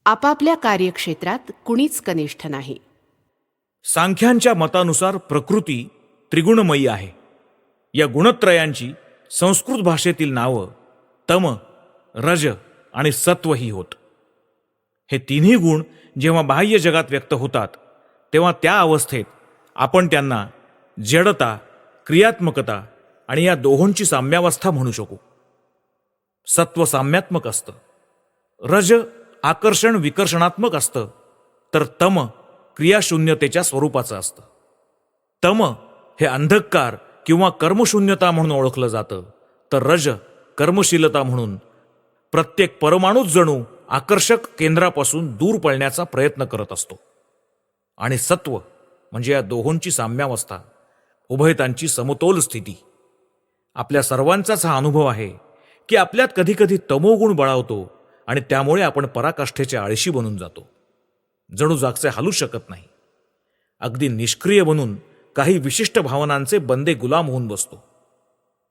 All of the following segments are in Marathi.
आपापल्या कार्यक्षेत्रात कुणीच कनिष्ठ नाही. सांख्यांच्या मतानुसार प्रकृती त्रिगुणमयी आहे. या गुणत्रयांची संस्कृत भाषेतील नावं तम, रज आणि सत्व ही होत. हे तिन्ही गुण जेव्हा बाह्य जगात व्यक्त होतात तेव्हा त्या अवस्थेत आपण त्यांना जडता, क्रियात्मकता आणि या दोहोंची साम्यावस्था म्हणू शकू. सत्व साम्यात्मक असतं, रज आकर्षण विकर्षणात्मक असतं, तर तम क्रियाशून्यतेच्या स्वरूपाचं असतं. तम हे अंधकार किंवा कर्मशून्यता म्हणून ओळखलं जातं, तर रज कर्मशीलता म्हणून प्रत्येक परमाणूच जणू आकर्षक केंद्रापासून दूर पळण्याचा प्रयत्न करत असतो. आणि सत्व म्हणजे या दोहोंची साम्यावस्था, उभयतांची समतोल स्थिती. आपल्या सर्वांचाच हा अनुभव आहे की आपल्यात कधीकधी तमोगुण बळावतो आणि त्यामुळे आपण पराकाष्ठेचे आळशी बनून जातो, जणू जागचे हलू शकत नाही. अगदी निष्क्रिय बनून काही विशिष्ट भावनांचे बंदे गुलाम होऊन बसतो.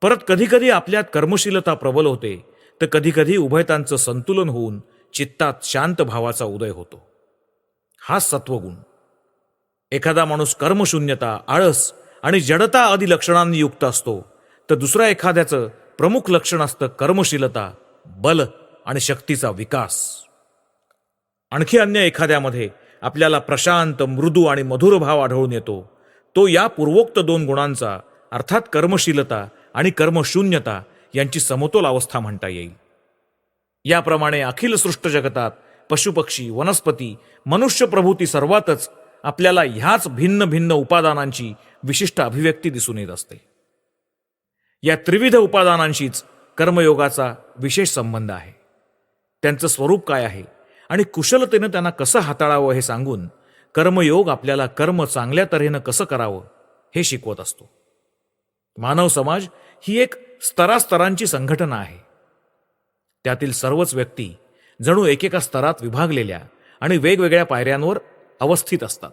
परत कधीकधी आपल्यात कर्मशीलता प्रबल होते, तर कधीकधी उभयतांचं संतुलन होऊन चित्तात शांत भावाचा उदय होतो. हा सत्वगुण. एखादा माणूस कर्मशून्यता, आळस आणि जडता आदी लक्षणांनी युक्त असतो, तर दुसऱ्या एखाद्याचं प्रमुख लक्षण असतं कर्मशीलता, बल आणि शक्तीचा विकास. आणखी अन्य एखाद्यामध्ये आपल्याला प्रशांत, मृदू आणि मधुर भाव आढळून येतो. तो या पूर्वोक्त दोन गुणांचा अर्थात कर्मशीलता आणि कर्मशून्यता यांची समतोल अवस्था म्हणता येईल. याप्रमाणे अखिल सृष्ट जगतात पशुपक्षी, वनस्पती, मनुष्य प्रभूती सर्वातच आपल्याला ह्याच भिन्न भिन्न उपादानांची विशिष्ट अभिव्यक्ती दिसून येत असते. या त्रिविध उपादानांशीच कर्मयोगाचा विशेष संबंध आहे. त्यांचं स्वरूप काय आहे आणि कुशलतेनं त्यांना कसं हाताळावं हे सांगून कर्मयोग आपल्याला कर्म चांगल्या तऱ्हेनं कसं करावं हे शिकवत असतो. मानव समाज ही एक स्तरास्तरांची संघटना आहे. त्यातील सर्वच व्यक्ती जणू एकेका स्तरात विभागलेल्या आणि वेगवेगळ्या पायऱ्यांवर अवस्थित असतात.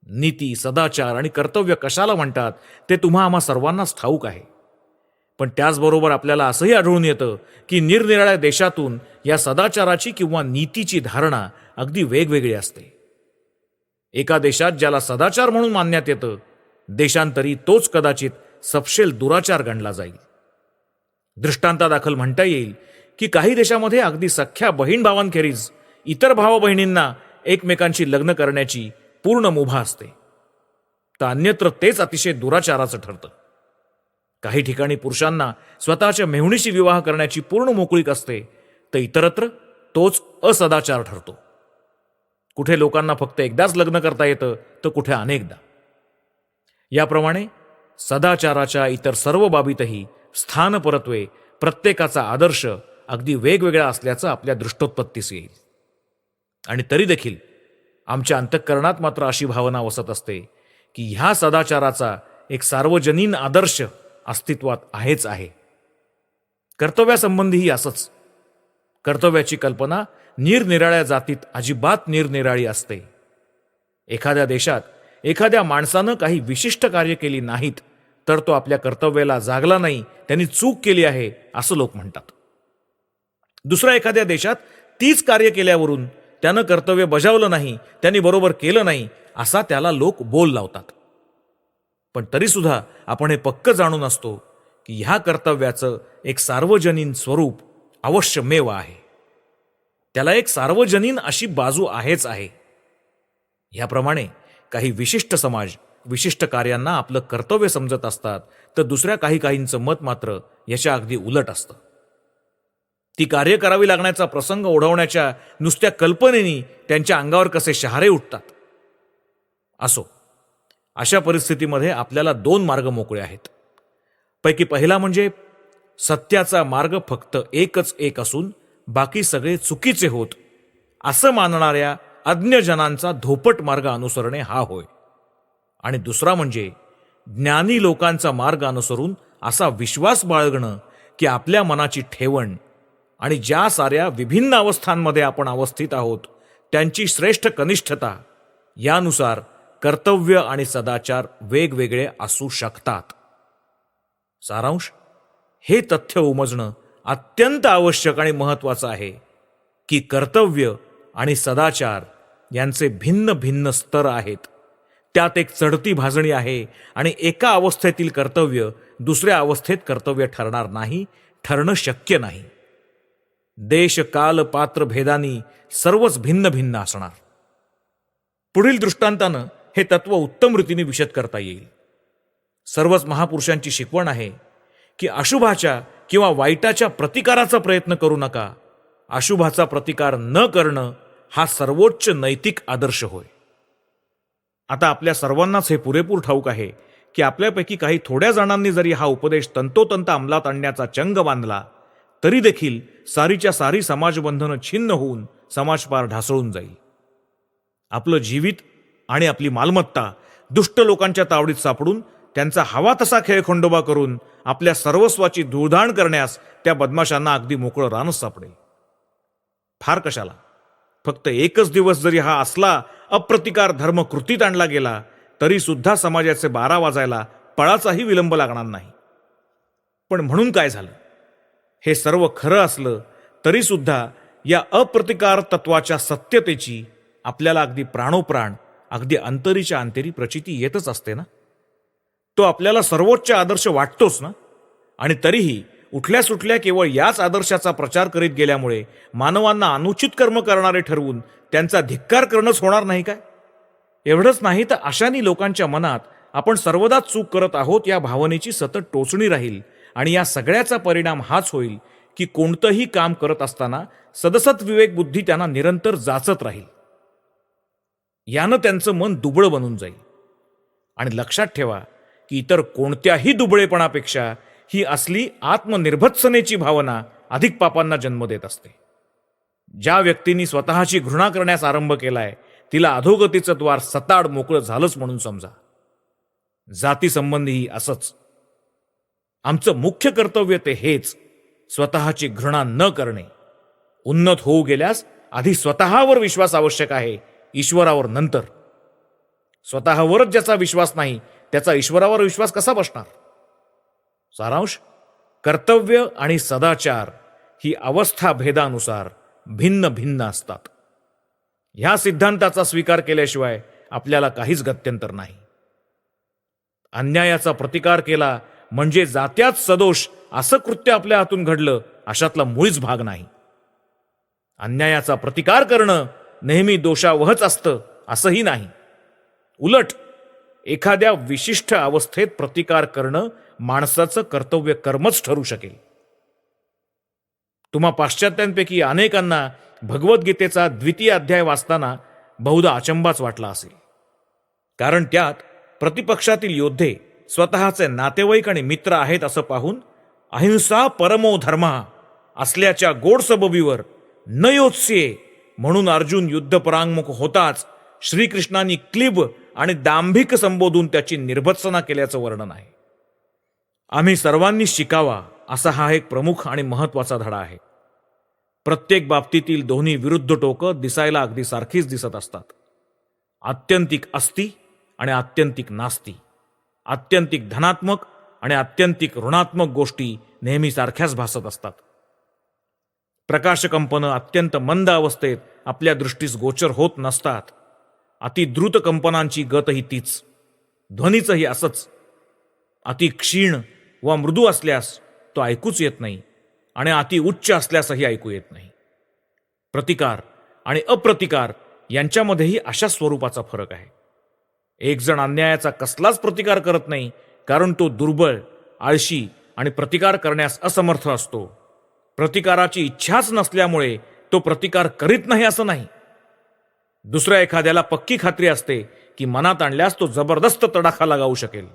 नीती, सदाचार आणि कर्तव्य कशाला म्हणतात ते तुम्हा आम्हा सर्वांनाच ठाऊक आहे. पण त्याचबरोबर आपल्याला असंही आढळून येतं की निरनिराळ्या देशातून या सदाचाराची किंवा नीतीची धारणा अगदी वेगवेगळी असते. एका देशात ज्याला सदाचार म्हणून मानण्यात येतं, देशांतरी तोच कदाचित सपशेल दुराचार गणला जाईल. दृष्टांतादाखल म्हणता येईल की काही देशामध्ये अगदी सख्ख्या बहीण भावांखेरीज इतर भावा बहिणींना एकमेकांशी लग्न करण्याची पूर्ण मुभा असते, तर अन्यत्र तेच अतिशय दुराचाराचं ठरतं. काही ठिकाणी पुरुषांना स्वतःच्या मेहुणीशी विवाह करण्याची पूर्ण मोकळीक असते, तर इतरत्र तोच असदाचार ठरतो. कुठे लोकांना फक्त एकदाच लग्न करता येतं, तर कुठे अनेकदा. याप्रमाणे सदाचाराच्या इतर सर्व बाबीतही स्थानपरत्वे प्रत्येकाचा आदर्श अगदी वेगवेगळा असल्याचं आपल्या दृष्टोत्पत्तीस येईल. आणि तरी देखील आमच्या अंतःकरणात मात्र अशी भावना वसत असते की ह्या सदाचाराचा एक सार्वजनीन आदर्श अस्तित्वात आहेच आहे. कर्तव्यासंबंधीही असंच. कर्तव्याची कल्पना निरनिराळ्या जातीत अजिबात निरनिराळी असते. एखाद्या देशात एखाद्या माणसानं काही विशिष्ट कार्य केली नाहीत, तर तो आपल्या कर्तव्याला जागला नाही, त्यांनी चूक केली आहे असं लोक म्हणतात. दुसऱ्या एखाद्या देशात तीच कार्य केल्यावरून त्यानं कर्तव्य बजावलं नाही, त्यांनी बरोबर केलं नाही, असा त्याला लोक बोल लावतात. पण तरीसुद्धा आपण हे पक्क जाणून असतो की ह्या कर्तव्याचं एक सार्वजनीन स्वरूप अवश्यमेव आहे. त्याला एक सार्वजनीन अशी बाजू आहेच आहे. ह्याप्रमाणे काही विशिष्ट समाज विशिष्ट कार्यांना आपलं कर्तव्य समजत असतात, तर दुसऱ्या काहींचं मत मात्र याच्या अगदी उलट असतं. ती कार्य करावी लागण्याचा प्रसंग ओढवण्याच्या नुसत्या कल्पनेनी त्यांच्या अंगावर कसे शहारे उठतात. असो, अशा परिस्थितीमध्ये आपल्याला दोन मार्ग मोकळे आहेत. पैकी पहिला म्हणजे सत्याचा मार्ग फक्त एकच एक असून बाकी सगळे चुकीचे होत असं मानणाऱ्या अज्ञजनांचा धोपट मार्ग अनुसरणे हा होय. आणि दुसरा म्हणजे ज्ञानी लोकांचा मार्ग अनुसरून असा विश्वास बाळगणं की आपल्या मनाची ठेवण आणि ज्या साऱ्या विभिन्न अवस्थांमध्ये आपण अवस्थित आहोत त्यांची श्रेष्ठ कनिष्ठता यानुसार कर्तव्य आणि सदाचार वेगवेगळे असू शकतात. सारांश, हे तथ्य उमजणं अत्यंत आवश्यक आणि महत्त्वाचं आहे की कर्तव्य आणि सदाचार यांचे भिन्न भिन्न स्तर आहेत. त्यात एक चढती भाजणी आहे आणि एका अवस्थेतील कर्तव्य दुसऱ्या अवस्थेत कर्तव्य ठरणार नाही, ठरणं शक्य नाही. देश काल पात्र भेदानी सर्वच भिन्न भिन्न असणार. पुढील दृष्टांतानं हे तत्व उत्तम रीतीने विशद करता येईल. सर्वच महापुरुषांची शिकवण आहे की अशुभाच्या किंवा वाईटाच्या प्रतिकाराचा प्रयत्न करू नका. अशुभाचा प्रतिकार न करणं हा सर्वोच्च नैतिक आदर्श होय. आता आपल्या सर्वांनाच हे पुरेपूर ठाऊक आहे की आपल्यापैकी काही थोड्या जणांनी जरी हा उपदेश तंतोतंत अंमलात आणण्याचा चंग बांधला तरी देखील सारीच्या सारी समाजबंधनं छिन्न होऊन समाज पार ढासळून जाईल. आपलं जीवित आणि आपली मालमत्ता दुष्ट लोकांच्या तावडीत सापडून त्यांचा हवा तसा खेळखंडोबा करून आपल्या सर्वस्वाची धुळधाण करण्यास त्या बदमाशांना अगदी मोकळं रानच सापडेल. फार कशाला, फक्त एकच दिवस जरी हा असला अप्रतिकार धर्म कृतीत आणला गेला तरी सुद्धा समाजाचे 12 वाजायला पळाचाही विलंब लागणार नाही. पण म्हणून काय झालं? हे सर्व खरं असलं तरी सुद्धा या अप्रतिकार तत्वाच्या सत्यतेची आपल्याला अगदी प्राणोप्राण, अगदी अंतरीच्या अंतरी प्रचिती येतच असते ना. तो आपल्याला सर्वोच्च आदर्श वाटतोच ना. आणि तरीही उठल्या सुटल्या केवळ याच आदर्शाचा प्रचार करीत गेल्यामुळे मानवांना अनुचित कर्म करणारे ठरवून त्यांचा धिक्कार करणंच होणार नाही काय? एवढंच नाही तर अशानी लोकांच्या मनात आपण सर्वदा चूक करत आहोत या भावनेची सतत टोचणी राहील आणि या सगळ्याचा परिणाम हाच होईल की कोणतंही काम करत असताना सदसत विवेक बुद्धी त्यांना निरंतर जाचत राहील. यानं त्यांचं मन दुबळं बनून जाईल. आणि लक्षात ठेवा की इतर कोणत्याही दुबळेपणापेक्षा ही असली आत्मनिर्भत्सनेची भावना अधिक पापांना जन्म देत असते. ज्या व्यक्तींनी स्वतःची घृणा करण्यास आरंभ केलाय तिला अधोगतीचं द्वार सताड मोकळं झालंच म्हणून समजा. जातीसंबंधीही असंच. आमचं मुख्य कर्तव्य ते हेच, स्वतःची घृणा न करणे. उन्नत होऊ गेल्यास आधी स्वतःवर विश्वास आवश्यक आहे, ईश्वरावर नंतर. स्वतःवरच ज्याचा विश्वास नाही त्याचा ईश्वरावर विश्वास कसा बसणार? सारांश, कर्तव्य आणि सदाचार ही अवस्था भेदानुसार भिन्न भिन्न असतात. ह्या सिद्धांताचा स्वीकार केल्याशिवाय आपल्याला काहीच गत्यंतर नाही. अन्यायाचा प्रतिकार केला म्हणजे जात्याच सदोष असं कृत्य आपल्या हातून घडलं अशातला मुळीच भाग नाही. अन्यायाचा प्रतिकार करणं नेहमी दोषावहच असतं असंही नाही. उलट एखाद्या विशिष्ट अवस्थेत प्रतिकार करणं माणसाचं कर्तव्य कर्मच ठरू शकेल. तुम्हा पाश्चात्यांपैकी अनेकांना भगवद्गीतेचा 2य अध्याय वाचताना बहुधा अचंबाच वाटला असेल. कारण त्यात प्रतिपक्षातील योद्धे स्वतःचे नातेवाईक आणि मित्र आहेत असं पाहून अहिंसा परमो धर्मा असल्याच्या गोड सबबीवर न योत्स्ये म्हणून अर्जुन युद्धपरांगमुख होताच श्रीकृष्णांनी क्लिब आणि दांभिक संबोधून त्याची निर्भत्सना केल्याचं वर्णन आहे. आम्ही सर्वांनी शिकावा असा हा एक प्रमुख आणि महत्वाचा धडा आहे. प्रत्येक बाबतीतील दोन्ही विरुद्ध टोकं दिसायला अगदी सारखीच दिसत असतात. आत्यंतिक अस्ति आणि आत्यंतिक नास्ती, आत्यंतिक धनात्मक आणि आत्यंतिक ऋणात्मक गोष्टी नेहमी सारख्याच भासत असतात. प्रकाशकंपनं अत्यंत मंद अवस्थेत आपल्या दृष्टीस गोचर होत नसतात. अति द्रुत कंपनांची गतही तीच, ध्वनीचंही असंच. अति क्षीण व मृदू असल्यास तो ऐकूच येत नाही आणि अति उच्च असल्यासही ऐकू येत नाही. प्रतिकार आणि अप्रतिकार यांच्यामध्येही अशा स्वरूपाचा फरक आहे. एक जण अन्यायाचा कसलाच प्रतिकार करत नाही कारण तो दुर्बळ, आळशी आणि प्रतिकार करण्यास असमर्थ असतो. प्रतिकाराची इच्छाच नसल्यामुळे तो प्रतिकार करीत नाही असं नाही. दुसऱ्या एखाद्याला पक्की खात्री असते की मनात आणल्यास तो जबरदस्त तडाखा लगावू शकेल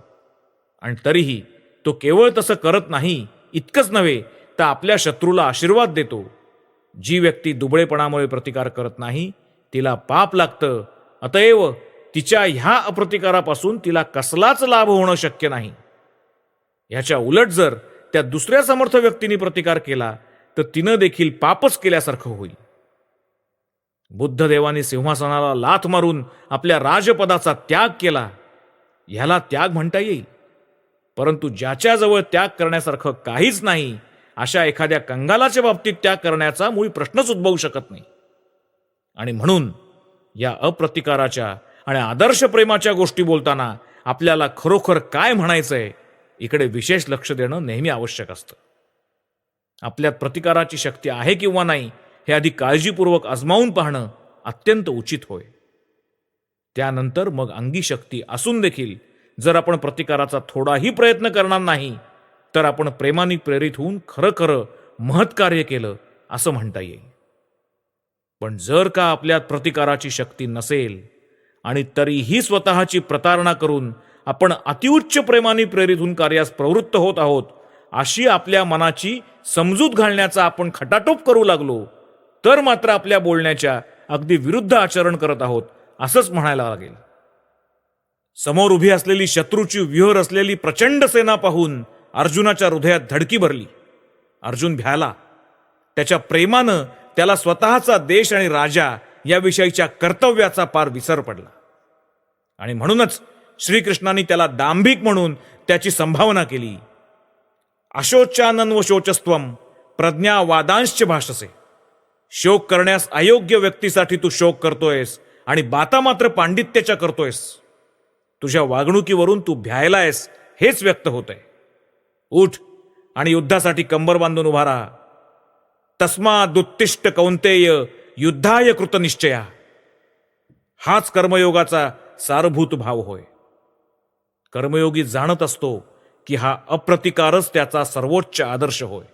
आणि तरीही तो केवळ तसं करत नाही. इतकंच नव्हे तर आपल्या शत्रूला आशीर्वाद देतो. जी व्यक्ती दुबळेपणामुळे प्रतिकार करत नाही तिला पाप लागतं. अतएव तिच्या ह्या अप्रतिकारापासून तिला कसलाच लाभ होणं शक्य नाही. ह्याच्या उलट जर त्या दुसऱ्या समर्थ व्यक्तीने प्रतिकार केला तर तिनं देखील पापच केल्यासारखं होईल. बुद्धदेवाने सिंहासनाला लाथ मारून आपल्या राजपदाचा त्याग केला, ह्याला त्याग म्हणता येईल. परंतु ज्याच्याजवळ त्याग करण्यासारखं काहीच नाही अशा एखाद्या कंगालाच्या बाबतीत त्याग करण्याचा मूळ प्रश्नच उद्भवू शकत नाही. आणि म्हणून या अप्रतिकाराच्या आणि आदर्श प्रेमाच्या गोष्टी बोलताना आपल्याला खरोखर काय म्हणायचंय इकडे विशेष लक्ष देणं नेहमी आवश्यक असतं. आपल्यात प्रतिकाराची शक्ती आहे किंवा नाही हे आधी काळजीपूर्वक आजमावून पाहणं अत्यंत उचित होय. त्यानंतर मग अंगी शक्ती असून देखील जर आपण प्रतिकाराचा थोडाही प्रयत्न करणार नाही तर आपण प्रेमाने प्रेरित होऊन खरं महत्कार्य केलं असं म्हणता येईल. पण जर का आपल्यात प्रतिकाराची शक्ती नसेल आणि तरीही स्वतःची प्रतारणा करून आपण अतिउच्च प्रेमाने प्रेरित होऊन कार्यास प्रवृत्त होत आहोत अशी आपल्या मनाची समजूत घालण्याचा आपण खटाटोप करू लागलो तर मात्र आपल्या बोलण्याच्या अगदी विरुद्ध आचरण करत आहोत असंच म्हणायला लागेल. समोर उभी असलेली शत्रूची व्यूह असलेली प्रचंड सेना पाहून अर्जुनाच्या हृदयात धडकी भरली. अर्जुन भ्याला. त्याच्या प्रेमानं त्याला स्वतःचा देश आणि राजा याविषयीच्या कर्तव्याचा पार विसर पडला आणि म्हणूनच श्रीकृष्णांनी त्याला दांभिक म्हणून त्याची संभावना केली. अशोचानन व शोचस्त्वम प्रज्ञा वादांश्च भाषसे. शोक करण्यास अयोग्य व्यक्तीसाठी तू शोक करतोयस आणि बाता मात्र पांडित्याच्या करतोयस. तुझ्या वागणुकीवरून तू भ्यायला आहेस हेच व्यक्त होतंय. उठ आणि युद्धासाठी कंबर बांधून उभा राहा. तस्मादुत्तिष्ठ कौंतेय युद्धाय कृतनिश्चया. हाच कर्मयोगाचा सारभूत भाव होय. कर्मयोगी जाणत असतो की हा अप्रतिकारच त्याचा सर्वोच्च आदर्श होय.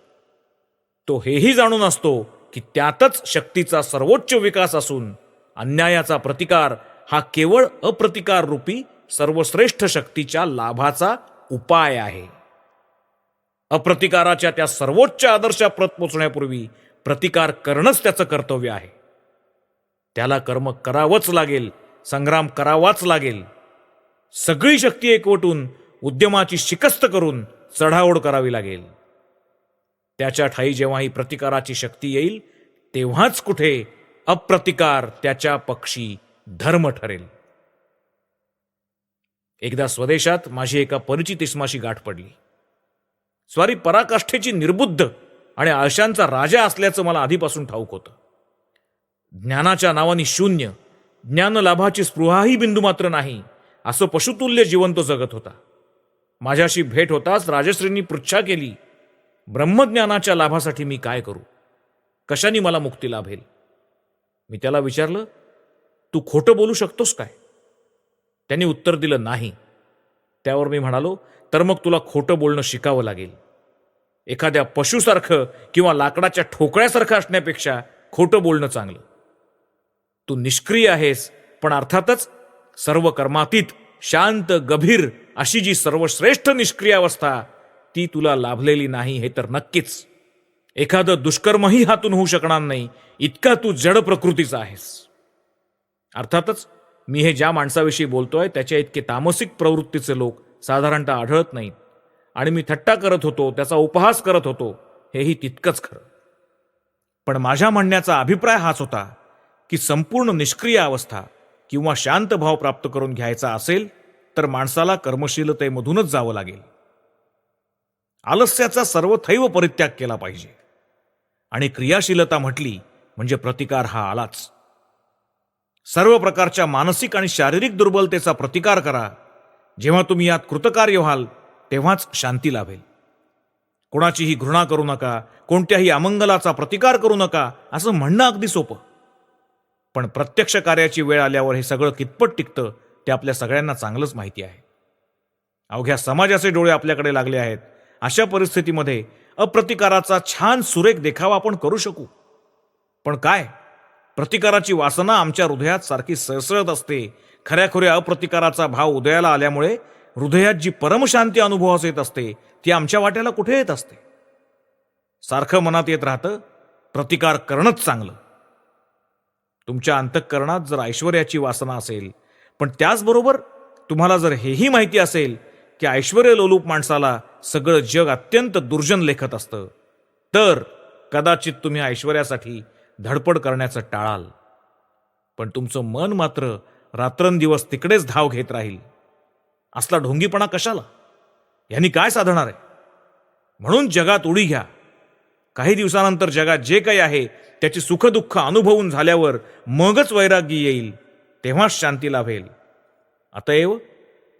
तो हेही जाणून असतो की त्यातच शक्तीचा सर्वोच्च विकास असून अन्यायाचा प्रतिकार हा केवळ अप्रतिकार रूपी सर्वश्रेष्ठ शक्तीच्या लाभाचा उपाय आहे. अप्रतिकाराच्या त्या सर्वोच्च आदर्शाप्रत पोचण्यापूर्वी प्रतिकार करणंच त्याचं कर्तव्य आहे. त्याला कर्म करावंच लागेल, संग्राम करावाच लागेल. सगळी शक्ती एकवटून उद्यमाची शिकस्त करून चढाओढ करावी लागेल. त्याच्या ठाई जेव्हा ही प्रतिकाराची शक्ती येईल तेव्हाच कुठे अप्रतिकार त्याच्या पक्षी धर्म ठरेल. एकदा स्वदेशात माझी एका परिचित इसमाशी गाठ पडली. स्वारी पराकाष्ठेची निर्बुद्ध आणि आळशांचा राजा असल्याचं मला आधीपासून ठाऊक होतं. ज्ञानाच्या नावाने शून्य, ज्ञानलाभाची स्पृहाही बिंदू मात्र नाही असं पशुतुल्य जीवन तो जगत होता. माझ्याशी भेट होताच राजश्रींनी पृच्छा केली, ब्रह्मज्ञानाच्या लाभासाठी मी काय करू, कशाने मला मुक्ती लाभेल. मी त्याला विचारलं, तू खोटं बोलू शकतोस काय? त्यांनी उत्तर दिलं, नाही. त्यावर मी म्हणालो, तर मग तुला खोटं बोलणं शिकावं लागेल. एखाद्या पशुसारखं किंवा लाकडाच्या ठोकळ्यासारखं असण्यापेक्षा खोटं बोलणं चांगलं. तू निष्क्रिय आहेस, पण अर्थातच सर्व कर्मातीत शांत गभीर अशी जी सर्वश्रेष्ठ निष्क्रिय अवस्था ती तुला लाभलेली नाही हे तर नक्कीच. एखादं दुष्कर्मही हातून होऊ शकणार नाही इतका तू जड प्रकृतीचा आहेस. अर्थातच मी हे ज्या माणसाविषयी बोलतोय त्याच्या इतके तामसिक प्रवृत्तीचे लोक साधारणतः आढळत नाहीत आणि मी थट्टा करत होतो, त्याचा उपहास करत होतो हेही तितकंच खरं. पण माझ्या म्हणण्याचा अभिप्राय हाच होता की संपूर्ण निष्क्रिय अवस्था किंवा शांत भाव प्राप्त करून घ्यायचा असेल तर माणसाला कर्मशीलतेमधूनच जावं लागेल. आलस्याचा सर्वथैव परित्याग केला पाहिजे आणि क्रियाशीलता म्हटली म्हणजे प्रतिकार हा आलाच. सर्व प्रकारच्या मानसिक आणि शारीरिक दुर्बलतेचा प्रतिकार करा. जेव्हा तुम्ही यात कृतकार्य व्हाल तेव्हाच शांती लाभेल. कोणाचीही घृणा करू नका, कोणत्याही अमंगलाचा प्रतिकार करू नका असं म्हणणं अगदी सोपं. पण प्रत्यक्ष कार्याची वेळ आल्यावर हे सगळं कितपत टिकतं ते आपल्या सगळ्यांना चांगलंच माहिती आहे. अवघ्या समाजाचे डोळे आपल्याकडे लागले आहेत. अशा परिस्थितीमध्ये अप्रतिकाराचा छान सुरेख देखावा आपण करू शकू. पण काय, प्रतिकाराची वासना आमच्या हृदयात सारखी सळसळत असते. खऱ्याखुऱ्या अप्रतिकाराचा भाव उदयाला आल्यामुळे हृदयात जी परमशांती अनुभवास येत असते ती आमच्या वाट्याला कुठे येत असते. सारखं मनात येत राहतं, प्रतिकार करणंच चांगलं. तुमच्या अंतःकरणात जर ऐश्वर्याची वासना असेल, पण त्याचबरोबर तुम्हाला जर हेही माहिती असेल की ऐश्वर्य लोलूप माणसाला सगळं जग अत्यंत दुर्जन लेखत असतं, तर कदाचित तुम्ही ऐश्वर्यासाठी धडपड करण्याचं टाळाल. पण तुमचं मन मात्र रात्रंदिवस तिकडेच धाव घेत राहील. असला ढोंगीपणा कशाला? यांनी काय साधणार आहे? म्हणून जगात उडी घ्या. काही दिवसानंतर जगात जे काही आहे त्याची सुखदुःख अनुभवून झाल्यावर मगच वैराग्य येईल, तेव्हाच शांती लाभेल. अतएव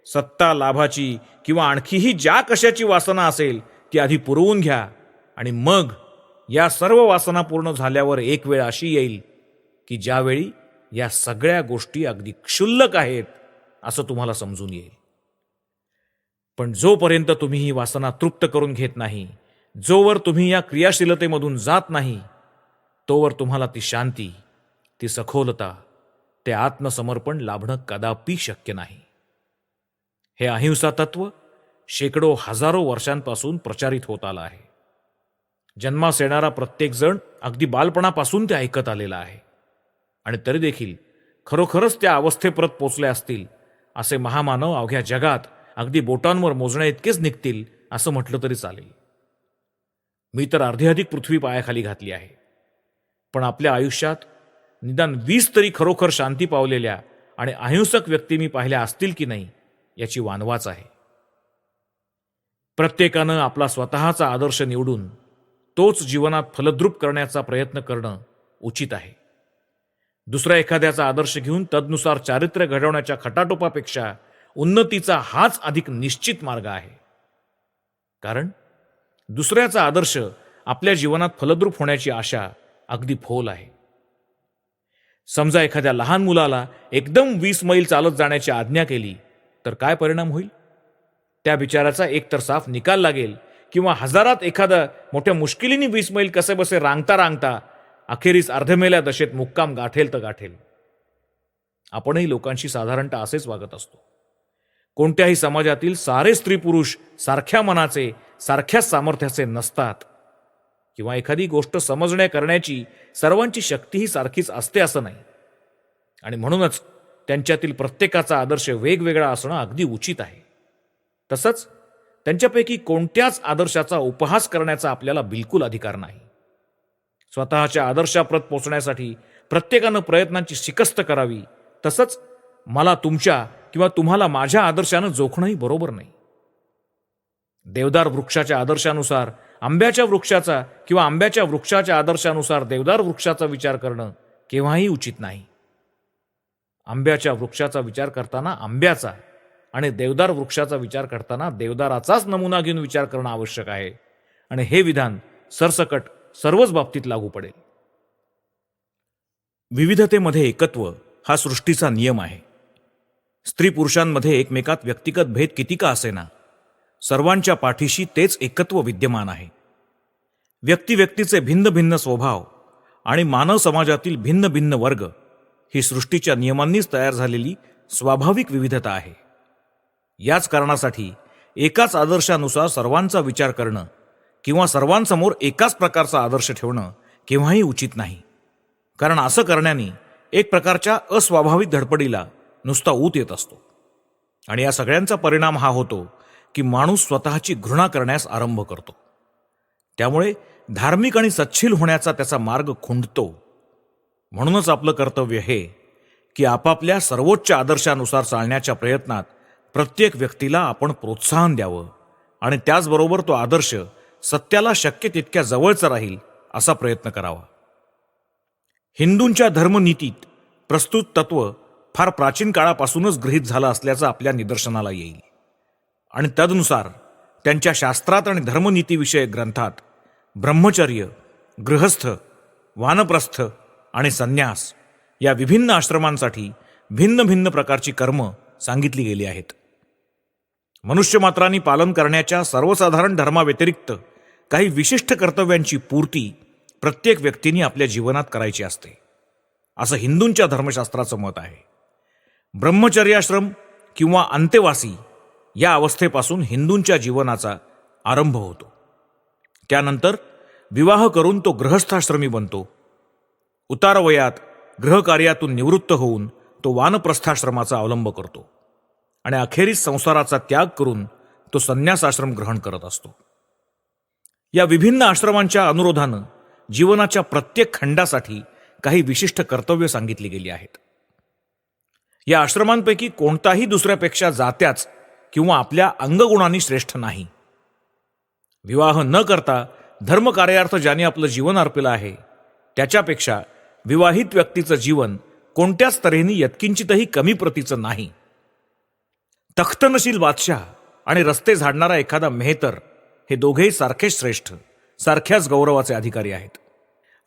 सत्ता लाभाची किंवा आणखीही ज्या कशाची वासना असेल ती आधी पुरवून घ्या, आणि मग या सर्व वासना पूर्ण झाल्यावर एक वेळ अशी येईल की ज्यावेळी या सगळ्या गोष्टी अगदी क्षुल्लक आहेत असं तुम्हाला समजून येईल. पण जोपर्यंत तुम्ही ही वासना तृप्त करून घेत नाही, जोवर तुम्ही या क्रियाशीलतेमधून जात नाही, तोवर तुम्हाला ती शांती, ती सखोलता, ते आत्मसमर्पण लाभणं कदापि शक्य नाही. हे अहिंसा तत्व शेकडो हजारो वर्षांपासून प्रचारित होत आलं आहे. जन्मास येणारा प्रत्येक जण अगदी बालपणापासून ते ऐकत आलेला आहे. आणि तरी देखील खरोखरच त्या अवस्थेपर्यंत पोचले असतील असे महामानव अवघ्या जगात अगदी बोटांवर मोजण्या इतकेच निघतील असं म्हटलं तरी चालेल. मी तर अर्धी पृथ्वी पायाखाली घातली आहे, पण आपल्या आयुष्यात निदान 20 तरी खरोखर शांती पावलेल्या आणि अहिंसक व्यक्ती मी पाहिल्या असतील की नाही याची वानवाच आहे. प्रत्येकानं आपला स्वतःचा आदर्श निवडून तोच जीवनात फलद्रूप करण्याचा प्रयत्न करणं उचित आहे. दुसऱ्या एखाद्याचा आदर्श घेऊन तदनुसार चारित्र्य घडवण्याच्या खटाटोपापेक्षा उन्नतीचा हाच अधिक निश्चित मार्ग आहे. कारण दुसऱ्याचा आदर्श आपल्या जीवनात फलद्रूप होण्याची आशा अगदी फोल आहे. समजा एखाद्या लहान मुलाला एकदम 20 मैल चालत जाण्याची आज्ञा केली तर काय परिणाम होईल? त्या बिचाराचा एकतर साफ निकाल लागेल, किंवा हजारात एखादा मोठ्या मुश्किलीने 20 मैल कसे बसे रांगता रांगता अखेरीस अर्धमेल्या दशेत मुक्काम गाठेल तर गाठेल. आपणही लोकांशी साधारणतः असेच वागत असतो. कोणत्याही समाजातील सारे स्त्री पुरुष सारख्या मनाचे, सारख्याच सामर्थ्याचे नसतात, किंवा एखादी गोष्ट समजण्या करण्याची सर्वांची शक्तीही सारखीच असते असं नाही. आणि म्हणूनच त्यांच्यातील प्रत्येकाचा आदर्श वेगवेगळा असणं अगदी उचित आहे. तसंच त्यांच्यापैकी कोणत्याच आदर्शाचा उपहास करण्याचा आपल्याला बिलकुल अधिकार नाही. स्वतःच्या आदर्शाप्रत पोचण्यासाठी प्रत्येकानं प्रयत्नांची शिकस्त करावी. तसंच मला तुमच्या किंवा तुम्हाला माझ्या आदर्शानं जोखणंही बरोबर नाही. देवदार वृक्षाच्या आदर्शानुसार आंब्याच्या वृक्षाचा किंवा आंब्याच्या वृक्षाच्या आदर्शानुसार देवदार वृक्षाचा विचार करणं केव्हाही उचित नाही. आंब्याच्या वृक्षाचा विचार करताना आंब्याचा आणि देवदार वृक्षाचा विचार करताना देवदाराचाच नमुना घेऊन विचार करणं आवश्यक आहे. आणि हे विधान सरसकट सर्वच बाबतीत लागू पडेल. विविधतेमध्ये एकत्व हा सृष्टीचा नियम आहे. स्त्री पुरुषांमध्ये एकमेकात व्यक्तिगत भेद किती का असेना, सर्वांच्या पाठीशी तेच एकत्व विद्यमान आहे. व्यक्तिव्यक्तीचे भिन्न भिन्न स्वभाव आणि मानव समाजातील भिन्न भिन्न वर्ग ही सृष्टीच्या नियमांनीच तयार झालेली स्वाभाविक विविधता आहे. याच कारणासाठी एकाच आदर्शानुसार सर्वांचा विचार करणं किंवा सर्वांसमोर एकाच प्रकारचा आदर्श ठेवणं केव्हाही उचित नाही. कारण असं करण्याने एक प्रकारच्या अस्वाभाविक धडपडीला नुसता ऊत येत असतो. आणि या सगळ्यांचा परिणाम हा होतो की माणूस स्वतःची घृणा करण्यास आरंभ करतो. त्यामुळे धार्मिक आणि सच्छील होण्याचा त्याचा मार्ग खुंटतो. म्हणूनच आपलं कर्तव्य हे की आपापल्या सर्वोच्च आदर्शानुसार चालण्याच्या प्रयत्नात प्रत्येक व्यक्तीला आपण प्रोत्साहन द्यावं आणि त्याचबरोबर तो आदर्श सत्याला शक्य तितक्या जवळचा राहील असा प्रयत्न करावा. हिंदूंच्या धर्मनीतीत प्रस्तुत तत्व फार प्राचीन काळापासूनच गृहीत झालं असल्याचं आपल्या निदर्शनाला येईल. आणि तदनुसार त्यांच्या शास्त्रात आणि धर्मनीतीविषयक ग्रंथात ब्रह्मचर्य, गृहस्थ, वानप्रस्थ आणि संन्यास या विभिन्न आश्रमांसाठी भिन्न भिन्न प्रकारची कर्म सांगितली गेली आहेत. मनुष्यमात्रांनी पालन करण्याच्या सर्वसाधारण धर्माव्यतिरिक्त काही विशिष्ट कर्तव्यांची पूर्ती प्रत्येक व्यक्तीने आपल्या जीवनात करायची असते, असं हिंदूंच्या धर्मशास्त्राचं मत आहे. ब्रह्मचर्याश्रम किंवा अंतेवासी या अवस्थेपासून हिंदूंच्या जीवनाचा आरंभ होतो. त्यानंतर विवाह करून तो गृहस्थाश्रमी बनतो. उतारवयात गृहकार्यातून निवृत्त होऊन तो वानप्रस्थाश्रमाचा अवलंब करतो आणि अखेरीस संसाराचा त्याग करून तो संन्यासाश्रम ग्रहण करत असतो. या विभिन्न आश्रमांच्या अनुरोधानं जीवनाच्या प्रत्येक खंडासाठी काही विशिष्ट कर्तव्य सांगितली गेली आहेत. या आश्रमांपैकी कोणताही दुसऱ्यापेक्षा जात्याच किंवा आपल्या अंगगुणांनी श्रेष्ठ नाही. विवाह न करता धर्मकार्यार्थ ज्याने आपलं जीवन अर्पिलं आहे त्याच्यापेक्षा विवाहित व्यक्तीचं जीवन कोणत्याच तऱ्हेने यत्किंचितही कमी प्रतीचं नाही. तख्तनशील बादशाह आणि रस्ते झाडणारा एखादा मेहतर हे दोघेही सारखेच श्रेष्ठ, सारख्याच गौरवाचे अधिकारी आहेत.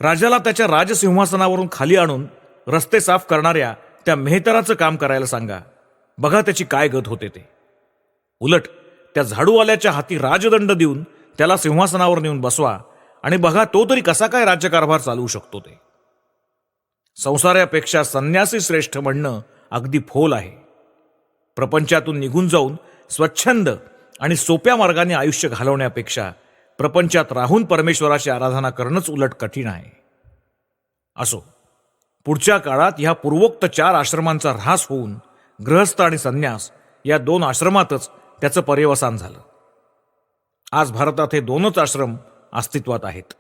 राजाला त्याच्या राजसिंहासनावरून खाली आणून रस्ते साफ करणाऱ्या त्या मेहतराचं काम करायला सांगा, बघा त्याची काय गत होते ते. उलट त्या झाडूवाल्याच्या हाती राजदंड देऊन त्याला सिंहासनावर नेऊन बसवा आणि बघा तो तरी कसा काय राज्यकारभार चालवू शकतो ते. संसारापेक्षा संन्यासी श्रेष्ठ म्हणणं अगदी फोल आहे. प्रपंचातून निघून जाऊन स्वच्छंद आणि सोप्या मार्गाने आयुष्य घालवण्यापेक्षा प्रपंचात राहून परमेश्वराची आराधना करणंच उलट कठीण आहे. असो, पुढच्या काळात ह्या पूर्वोक्त 4 आश्रमांचा ऱ्हास होऊन गृहस्थ आणि संन्यास या 2 आश्रमातच त्याचं पर्यवसान झालं. आज भारतात हे 2च आश्रम अस्तित्वात आहेत.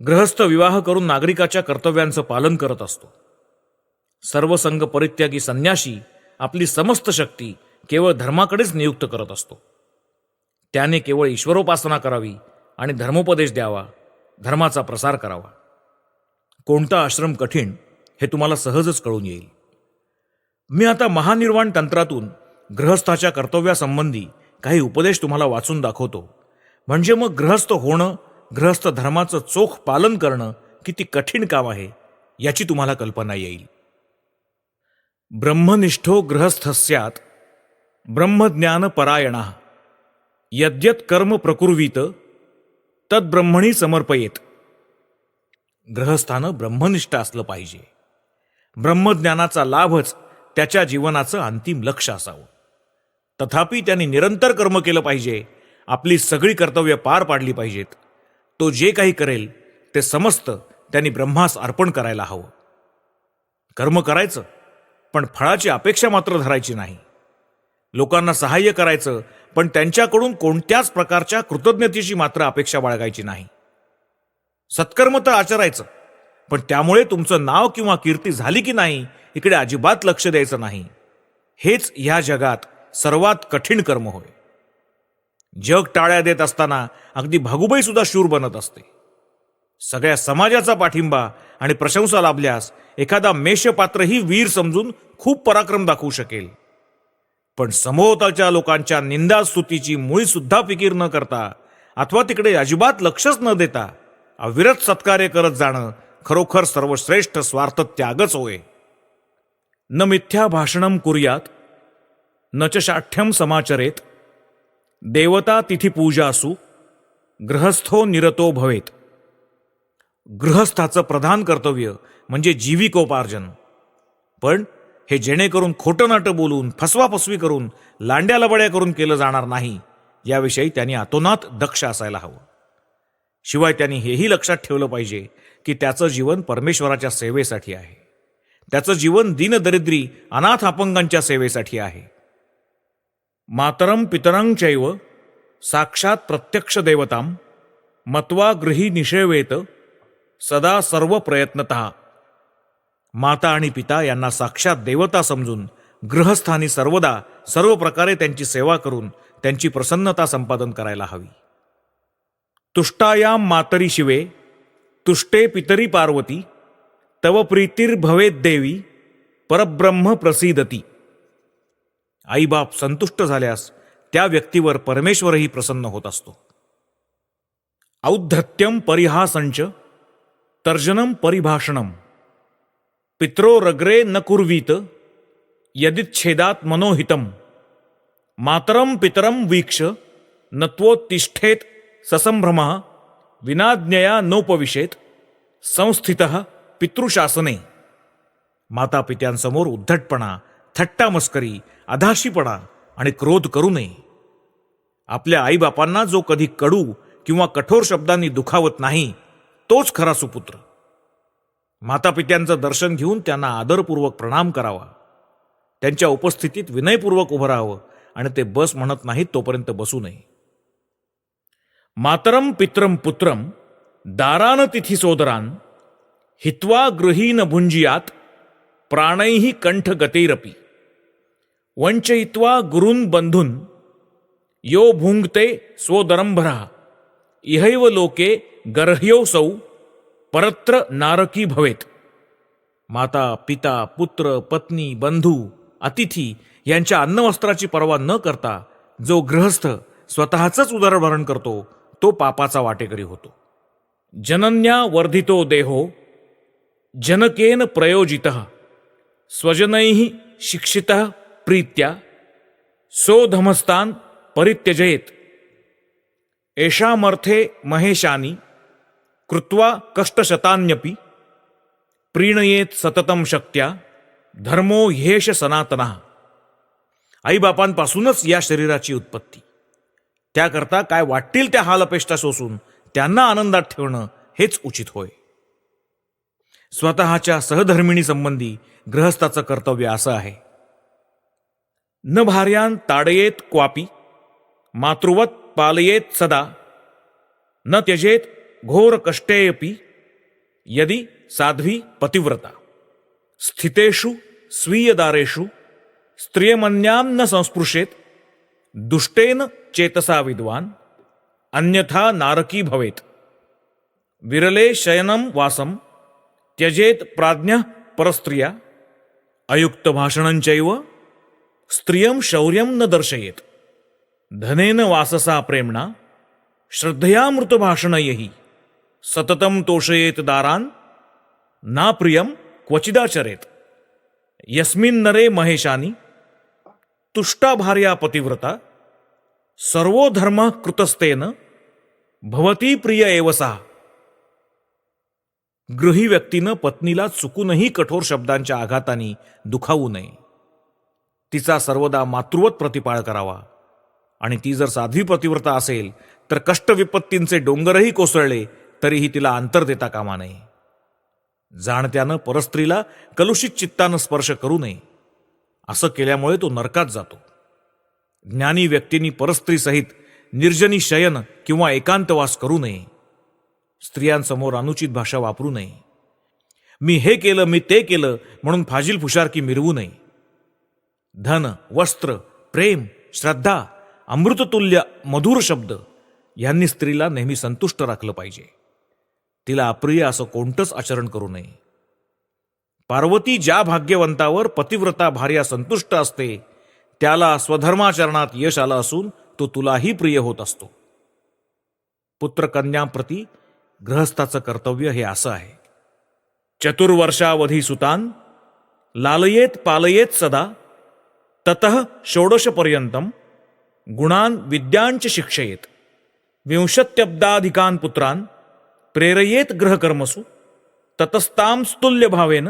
गृहस्थ विवाह करून नागरिकाच्या कर्तव्यांचं पालन करत असतो. सर्वसंग परित्यागी संन्याशी आपली समस्त शक्ती केवळ धर्माकडेच नियुक्त करत असतो. त्याने केवळ ईश्वरोपासना करावी आणि धर्मोपदेश द्यावा, धर्माचा प्रसार करावा. कोणता आश्रम कठीण हे तुम्हाला सहजच कळून येईल. मी आता महानिर्वाण तंत्रातून गृहस्थाच्या कर्तव्यासंबंधी काही उपदेश तुम्हाला वाचून दाखवतो, म्हणजे मग गृहस्थ होणं, गृहस्थ धर्माचं चोख पालन करणं किती कठीण काम आहे याची तुम्हाला कल्पना येईल. ब्रह्मनिष्ठो गृहस्थ स्यात् ब्रह्मज्ञान परायणः यद्यत् कर्म प्रकुर्वीत तद्ब्रह्मणी समर्पयेत. गृहस्थानं ब्रह्मनिष्ठ असलं पाहिजे. ब्रह्मज्ञानाचा लाभच त्याच्या जीवनाचं अंतिम लक्ष असावं. तथापि त्यांनी निरंतर कर्म केलं पाहिजे, आपली सगळी कर्तव्य पार पाडली पाहिजेत. तो जे काही करेल ते समस्त त्यांनी ब्रह्मास अर्पण करायला हवं. कर्म करायचं, पण फळाची अपेक्षा मात्र धरायची नाही. लोकांना सहाय्य करायचं, पण त्यांच्याकडून कोणत्याच प्रकारच्या कृतज्ञतेची मात्र अपेक्षा बाळगायची नाही. सत्कर्म तर आचरायचं, पण त्यामुळे तुमचं नाव किंवा कीर्ती झाली की नाही इकडे अजिबात लक्ष द्यायचं नाही. हेच ह्या जगात सर्वात कठीण कर्म होय. जग टाळ्या देत असताना अगदी भागुबाई सुद्धा शूर बनत असते. सगळ्या समाजाचा पाठिंबा आणि प्रशंसा लाभल्यास एखादा मेषपात्रही वीर समजून खूप पराक्रम दाखवू शकेल. पण समोवताच्या लोकांच्या निंदास्तुतीची मुळी सुद्धा फिकीर न करता अथवा तिकडे अजिबात लक्षच न देता अविरत सत्कार्य करत जाणं खरोखर सर्वश्रेष्ठ स्वार्थ त्यागच होय. न मिथ्या भाषणम कुर्यात न च शाठ्यम समाचरेत देवता तिथी पूजासु गृहस्थो निरतो भवेत. गृहस्थाचं प्रधान कर्तव्य म्हणजे जीविकोपार्जन. पण हे जेणेकरून खोटं नाटं बोलून फसवाफसवी करून लांड्या लबड्या करून केलं जाणार नाही याविषयी त्यांनी अतोनात दक्ष असायला हवं. शिवाय त्यांनी हेही लक्षात ठेवलं पाहिजे की त्याचं जीवन परमेश्वराच्या सेवेसाठी आहे. त्याचं जीवन दीनदरिद्री अनाथ अपंगांच्या सेवेसाठी आहे. मातरं पितरं चैव साक्षात प्रत्यक्ष देवतां मत्वा गृही निषेवेत सदा सर्व प्रयत्नतः. माता आणि पिता यांना साक्षात देवता समजून गृहस्थानी सर्वदा सर्व प्रकारे त्यांची सेवा करून त्यांची प्रसन्नता संपादन करायला हवी. तुष्टायाम मातरी शिवे तुष्टे पितरी पार्वती तव प्रीतिर्भवेत देवी परब्रह्म प्रसीदती. आईबाप संतुष्ट झाल्यास त्या व्यक्तीवर परमेश्वरही प्रसन्न होत असतो. औद्धत्यम परिहासंच तर्जनम परिभाषणम पित्रोरग्रे न कुर्वीत यदिच्छेदात मनोहितम. मातरम पितरम वीक्ष नत्वोत्तिष्ठेत ससंभ्रमः विनाज्ञया नोपविशेत संस्थितः पितृशासने. माता पित्यांसमोर उद्धटपणा, थट्टा मस्करी, अधाशीपणा आणि क्रोध करू नये. आपल्या आईबापांना जो कधी कडू किंवा कठोर शब्दांनी दुखावत नाही तोच खरा सुपुत्र. मातापित्यांचं दर्शन घेऊन त्यांना आदरपूर्वक प्रणाम करावा. त्यांच्या उपस्थितीत विनयपूर्वक उभं राहावं आणि ते बस म्हणत नाहीत तोपर्यंत बसू नये. मातरम पित्रम पुत्रम दारान तिथी सोदरान हित्वा गृहीन भुंजियात प्राणैहि कंठ गतेरपि. वंचयित्वा गुरुन बंधून यो भुंगते स्वोदरंभरा इहैव लोके गर्ह्योऽसौ परत्र नारकी भवेत. माता, पिता, पुत्र, पत्नी, बंधू, अतिथी यांच्या अन्नवस्त्राची पर्वा न करता जो गृहस्थ स्वतःच उदरभरण करतो तो पापाचा वाटेकरी होतो. जनन्या वर्धितो देहो जनकेन प्रयोजितः स्वजनैः शिक्षितः प्रीत्या सोधमस्तान परित्यजेत. एषामर्थे महेशानी कृत्वा कष्टशतान्यपि प्रीणयेत सततम शक्त्या धर्मो ह्येष सनातनः. आईबापांपासूनच या शरीराची उत्पत्ती. त्याकरता काय वाटतील त्या हालअपेष्टा सोसून त्यांना आनंदात ठेवणं हेच उचित होय. स्वतःच्या सहधर्मिणी संबंधी गृहस्थाचं कर्तव्य असं आहे. न भार्यान ताडयेत क्वापी मातृवत पालयेत सदा न त्यजेत घोर कष्टेऽपि यदि साध्वी पतिव्रता. स्थितेषु स्वीयदारेषु स्त्रियमन्यां न संस्पृशेत दुष्टेन चेतसा विद्वान अन्यथा नारकी भवेत. विरले शयनं वासं त्यजेत प्राज्ञः परस्त्रिया अयुक्त भाषणंचैव स्त्रियं शौर्यं न दर्शयेत. धनेन वाससा प्रेम्णा श्रद्धया मृतभाषणैः सततं तोषयेत दारान् ना प्रियं क्वचिदाचरेत. यस्मिन् नरे महेशानी तुष्टा भार्या पतिव्रता सर्वो धर्मः कृतस्तेन भवती प्रिय एव सा. गृही व्यक्तीनं पत्नीला चुकूनही कठोर शब्दांच्या आघाताने दुखावू नये. तिचा सर्वदा मातृवत प्रतिपाळ करावा आणि ती जर साध्वी पतिव्रता असेल तर कष्टविपत्तींचे डोंगरही कोसळले तरीही तिला अंतर देता कामा नये. जाणत्यानं परस्त्रीला कलुषित चित्तानं स्पर्श करू नये. असं केल्यामुळे तो नरकात जातो. ज्ञानी व्यक्तींनी परस्त्रीसहित निर्जनी शयन किंवा एकांतवास करू नये. स्त्रियांसमोर अनुचित भाषा वापरू नये. मी हे केलं, मी ते केलं म्हणून फाजील फुशारकी मिरवू नये. धन, वस्त्र, प्रेम, श्रद्धा, अमृततुल्य मधुर शब्द यांनी स्त्रीला नेहमी संतुष्ट राखलं पाहिजे. तिला अप्रिय असं कोणतंच आचरण करू नये. पार्वती ज्या भाग्यवंतावर पतिव्रता भार्या संतुष्ट असते त्याला स्वधर्माचरणात यश आलं असून तो तुलाही प्रिय होत असतो. पुत्रकन्याप्रती गृहस्थाचं कर्तव्य हे असं आहे. चतुर्वर्षावधी सुतान लालयेत पालयेत सदा ततः षोडशपर्यंतम गुणान विद्यांच शिक्षयेत. विंशत्यब्दाधिकान पुत्रान प्रेरयेत गृहकर्मसु ततस्तां स्तुल्य भावेन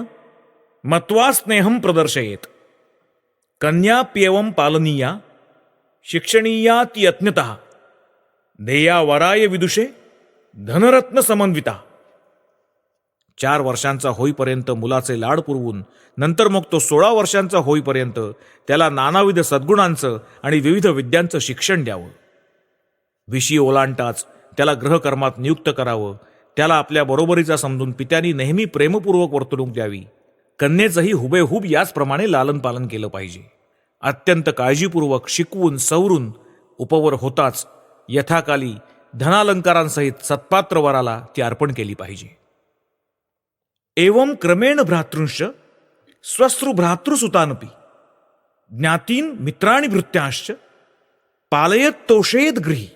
मत्वा स्नेहं प्रदर्शयेत. कन्याप्येवं पालनीया शिक्षणीयाति यत्नतः देया वराय विदुषे धनरत्न समन्विता. 4 वर्षांचा होईपर्यंत मुलाचे लाड पुरवून नंतर मग तो 16 वर्षांचा होईपर्यंत त्याला नानाविध सद्गुणांचं आणि विविध विद्यांचं शिक्षण द्यावं. विशी ओलांटाच त्याला गृहकर्मात नियुक्त करावं. त्याला आपल्या बरोबरीचा समजून पित्यांनी नेहमी प्रेमपूर्वक वर्तणूक द्यावी. कन्येचंही हुबेहूब याचप्रमाणे लालन पालन केलं पाहिजे. अत्यंत काळजीपूर्वक शिकवून सवरून उपवर होताच यथाकाली धनालंकारांसहित सत्पात्र वराला ती अर्पण केली पाहिजे. एवं क्रमेण भ्रातृंश स्वश्रु भ्रातृसुतानपि ज्ञातीन मित्राणि भृत्यांश्च पालयत तोषेत गृही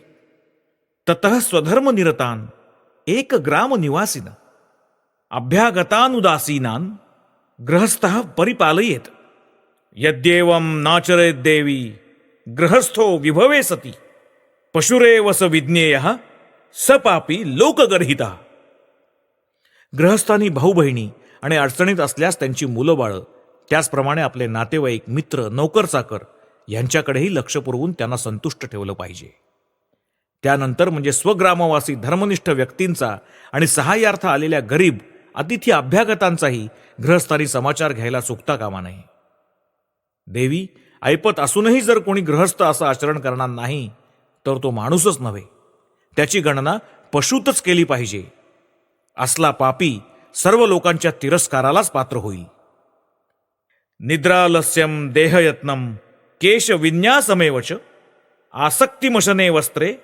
ततः स्वधर्म निरतान एक ग्राम निवासिन अभ्यागतानुदासीनान गृहस्थः परिपालयेत. यद्येवं नाचरेत देवी गृहस्थो विभवे सती पशुरेव स विज्ञेयः स पापी लोकगर्हितः. गृहस्थांनी भाऊ बहिणी आणि अडचणीत असल्यास त्यांची मुलं बाळं त्याचप्रमाणे आपले नातेवाईक, मित्र, नोकर चाकर यांच्याकडेही लक्ष पुरवून त्यांना संतुष्ट ठेवलं पाहिजे. त्यानंतर म्हणजे स्वग्रामवासी धर्मनिष्ठ व्यक्तींचा आणि सहाय्यार्थ आलेल्या गरीब अतिथी अभ्यागतांचाही गृहस्थांनी समाचार घ्यायला चुकता कामा नये. देवी, ऐपत असूनही जर कोणी गृहस्थ असं आचरण करणार नाही तर तो माणूसच नव्हे, त्याची गणना पशुतच केली पाहिजे. असला पापी सर्व लोकांच्या तिरस्कारालाच पात्र होईल. निद्रालस्यम देहयत्नम केश विन्यासमेवच आसक्तिमशने वस्त्रे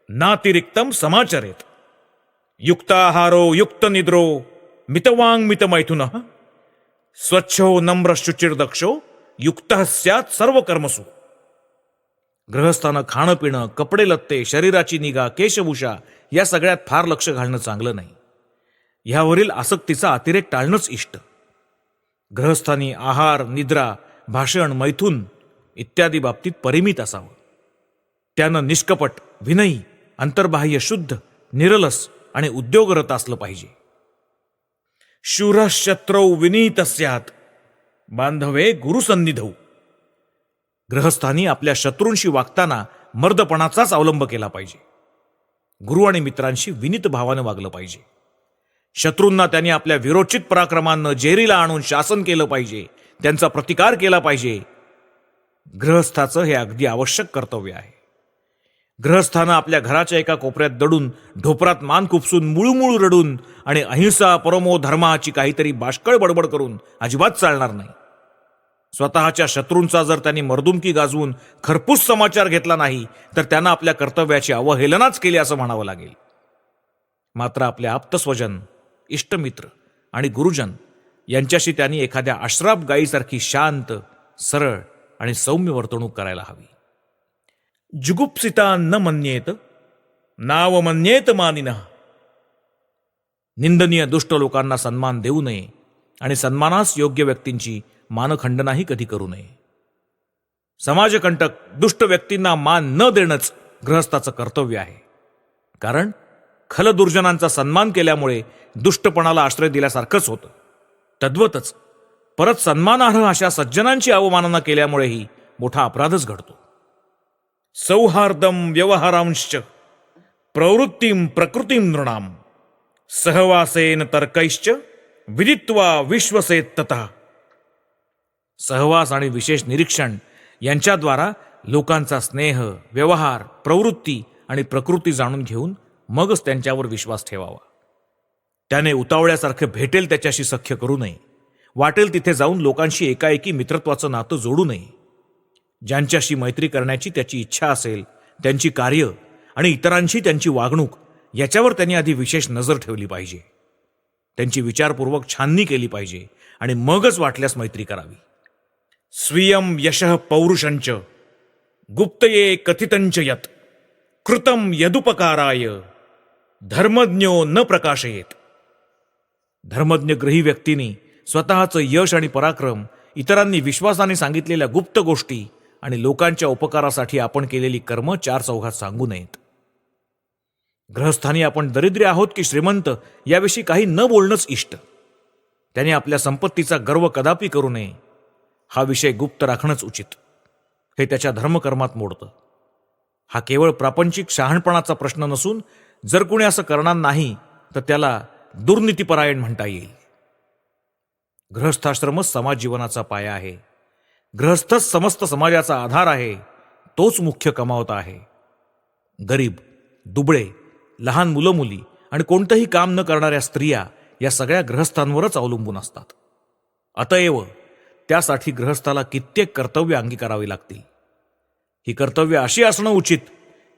नातिरिक्तम समाचरेत. युक्ताहारो युक्त निद्रो मितवांग मितमैथुनः स्वच्छो नम्र शुचिर्दक्षो युक्तः स्यात् सर्व कर्मसु. ग्रहस्थानं खाणं पिणं, कपडे लत्ते, शरीराची निगा, केशभूषा या सगळ्यात फार लक्ष घालणं चांगलं नाही. ह्यावरील आसक्तीचा अतिरेक टाळणंच इष्ट. ग्रहस्थानी आहार, निद्रा, भाषण, मैथून इत्यादी बाबतीत परिमित असावं. त्यानं निष्कपट, विनयी, अंतर्बाह्य शुद्ध, निरलस आणि उद्योगरत असलं पाहिजे. शूरशत्रौ विनीत स्यात् बांधवे गुरुसन्निधौ. ग्रहस्थानी आपल्या शत्रूंशी वागताना मर्दपणाचाच अवलंब केला पाहिजे. गुरु आणि मित्रांशी विनीत भावानं वागलं पाहिजे. शत्रूंना त्यांनी आपल्या विरोचित पराक्रमानं जेरीला आणून शासन केलं पाहिजे, त्यांचा प्रतिकार केला पाहिजे. गृहस्थाचं हे अगदी आवश्यक कर्तव्य आहे. गृहस्थानं आपल्या घराच्या एका कोपऱ्यात दडून, ढोपरात मान खुपसून, मुळूमुळू रडून आणि अहिंसा परमो धर्माची काहीतरी बाष्कळ बडबड करून अजिबात चालणार नाही. स्वतःच्या शत्रूंचा जर त्यांनी मर्दुमकी गाजवून खरपूस समाचार घेतला नाही तर त्यांना आपल्या कर्तव्याची अवहेलनाच केली असं म्हणावं लागेल. मात्र आपल्या आप्तस्वजन, इष्टमित्र आणि गुरुजन यांच्याशी त्यांनी एखाद्या अश्राप गायीसारखी शांत, सरळ आणि सौम्य वर्तणूक करायला हवी. जुगुप्सिता न मन्येत नाव मन्येत मानिनः. निंदनीय दुष्ट लोकांना सन्मान देऊ नये आणि सन्मानास योग्य व्यक्तींची मानखंडनाही कधी करू नये. समाजकंटक दुष्ट व्यक्तींना मान न देणंच गृहस्थाचं कर्तव्य आहे. कारण खलदुर्जनांचा सन्मान केल्यामुळे दुष्टपणाला आश्रय दिल्यासारखंच होतं. तद्वतच परत सन्मानार्ह अशा सज्जनांची अवमानना केल्यामुळेही मोठा अपराधच घडतो. सौहार्दम व्यवहारांश्च प्रवृत्तीम प्रकृतीम नृणाम सहवासेन तर्कैश्च विदित्वा विश्वसेत ततः. सहवास आणि विशेष निरीक्षण यांच्याद्वारा लोकांचा स्नेह, व्यवहार, प्रवृत्ती आणि प्रकृती जाणून घेऊन मगच त्यांच्यावर विश्वास ठेवावा. त्याने उतावळ्यासारखं भेटेल त्याच्याशी सख्य करू नये. वाटेल तिथे जाऊन लोकांशी एकाएकी मित्रत्वाचं नातं जोडू नये. ज्यांच्याशी मैत्री करण्याची त्याची इच्छा असेल त्यांची कार्य आणि इतरांशी त्यांची वागणूक याच्यावर त्यांनी आधी विशेष नजर ठेवली पाहिजे. त्यांची विचारपूर्वक छाननी केली पाहिजे आणि मगच वाटल्यास मैत्री करावी. स्वीयम यशः पौरुषंच गुप्तये कथितंच यत् कृतम यदुपकाराय धर्मज्ञो न प्रकाशयेत. धर्मज्ञ ग्रही व्यक्तींनी स्वतःचं यश आणि पराक्रम, इतरांनी विश्वासाने सांगितलेल्या गुप्त गोष्टी आणि लोकांच्या उपकारासाठी आपण केलेली कर्म चार चौघात सांगू नयेत. गृहस्थानी आपण दरिद्री आहोत की श्रीमंत याविषयी काही न बोलणंच इष्ट. त्याने आपल्या संपत्तीचा गर्व कदापि करू नये. हा विषय गुप्त राखणंच उचित. हे त्याच्या धर्मकर्मात मोडतं. हा केवळ प्रापंचिक शहाणपणाचा प्रश्न नसून जर कोणी असं करणार नाही तर त्याला दुर्नीतीपरायण म्हणता येईल. गृहस्थाश्रमच समाज जीवनाचा पाया आहे. गृहस्थच समस्त समाजाचा आधार आहे. तोच मुख्य कमावता आहे. गरीब, दुबळे, लहान मुलं मुली आणि कोणतंही काम न करणाऱ्या स्त्रिया या सगळ्या गृहस्थांवरच अवलंबून असतात. अतएव त्यासाठी गृहस्थाला कित्येक कर्तव्य अंगीकारावी लागतील. ही कर्तव्य अशी असणं उचित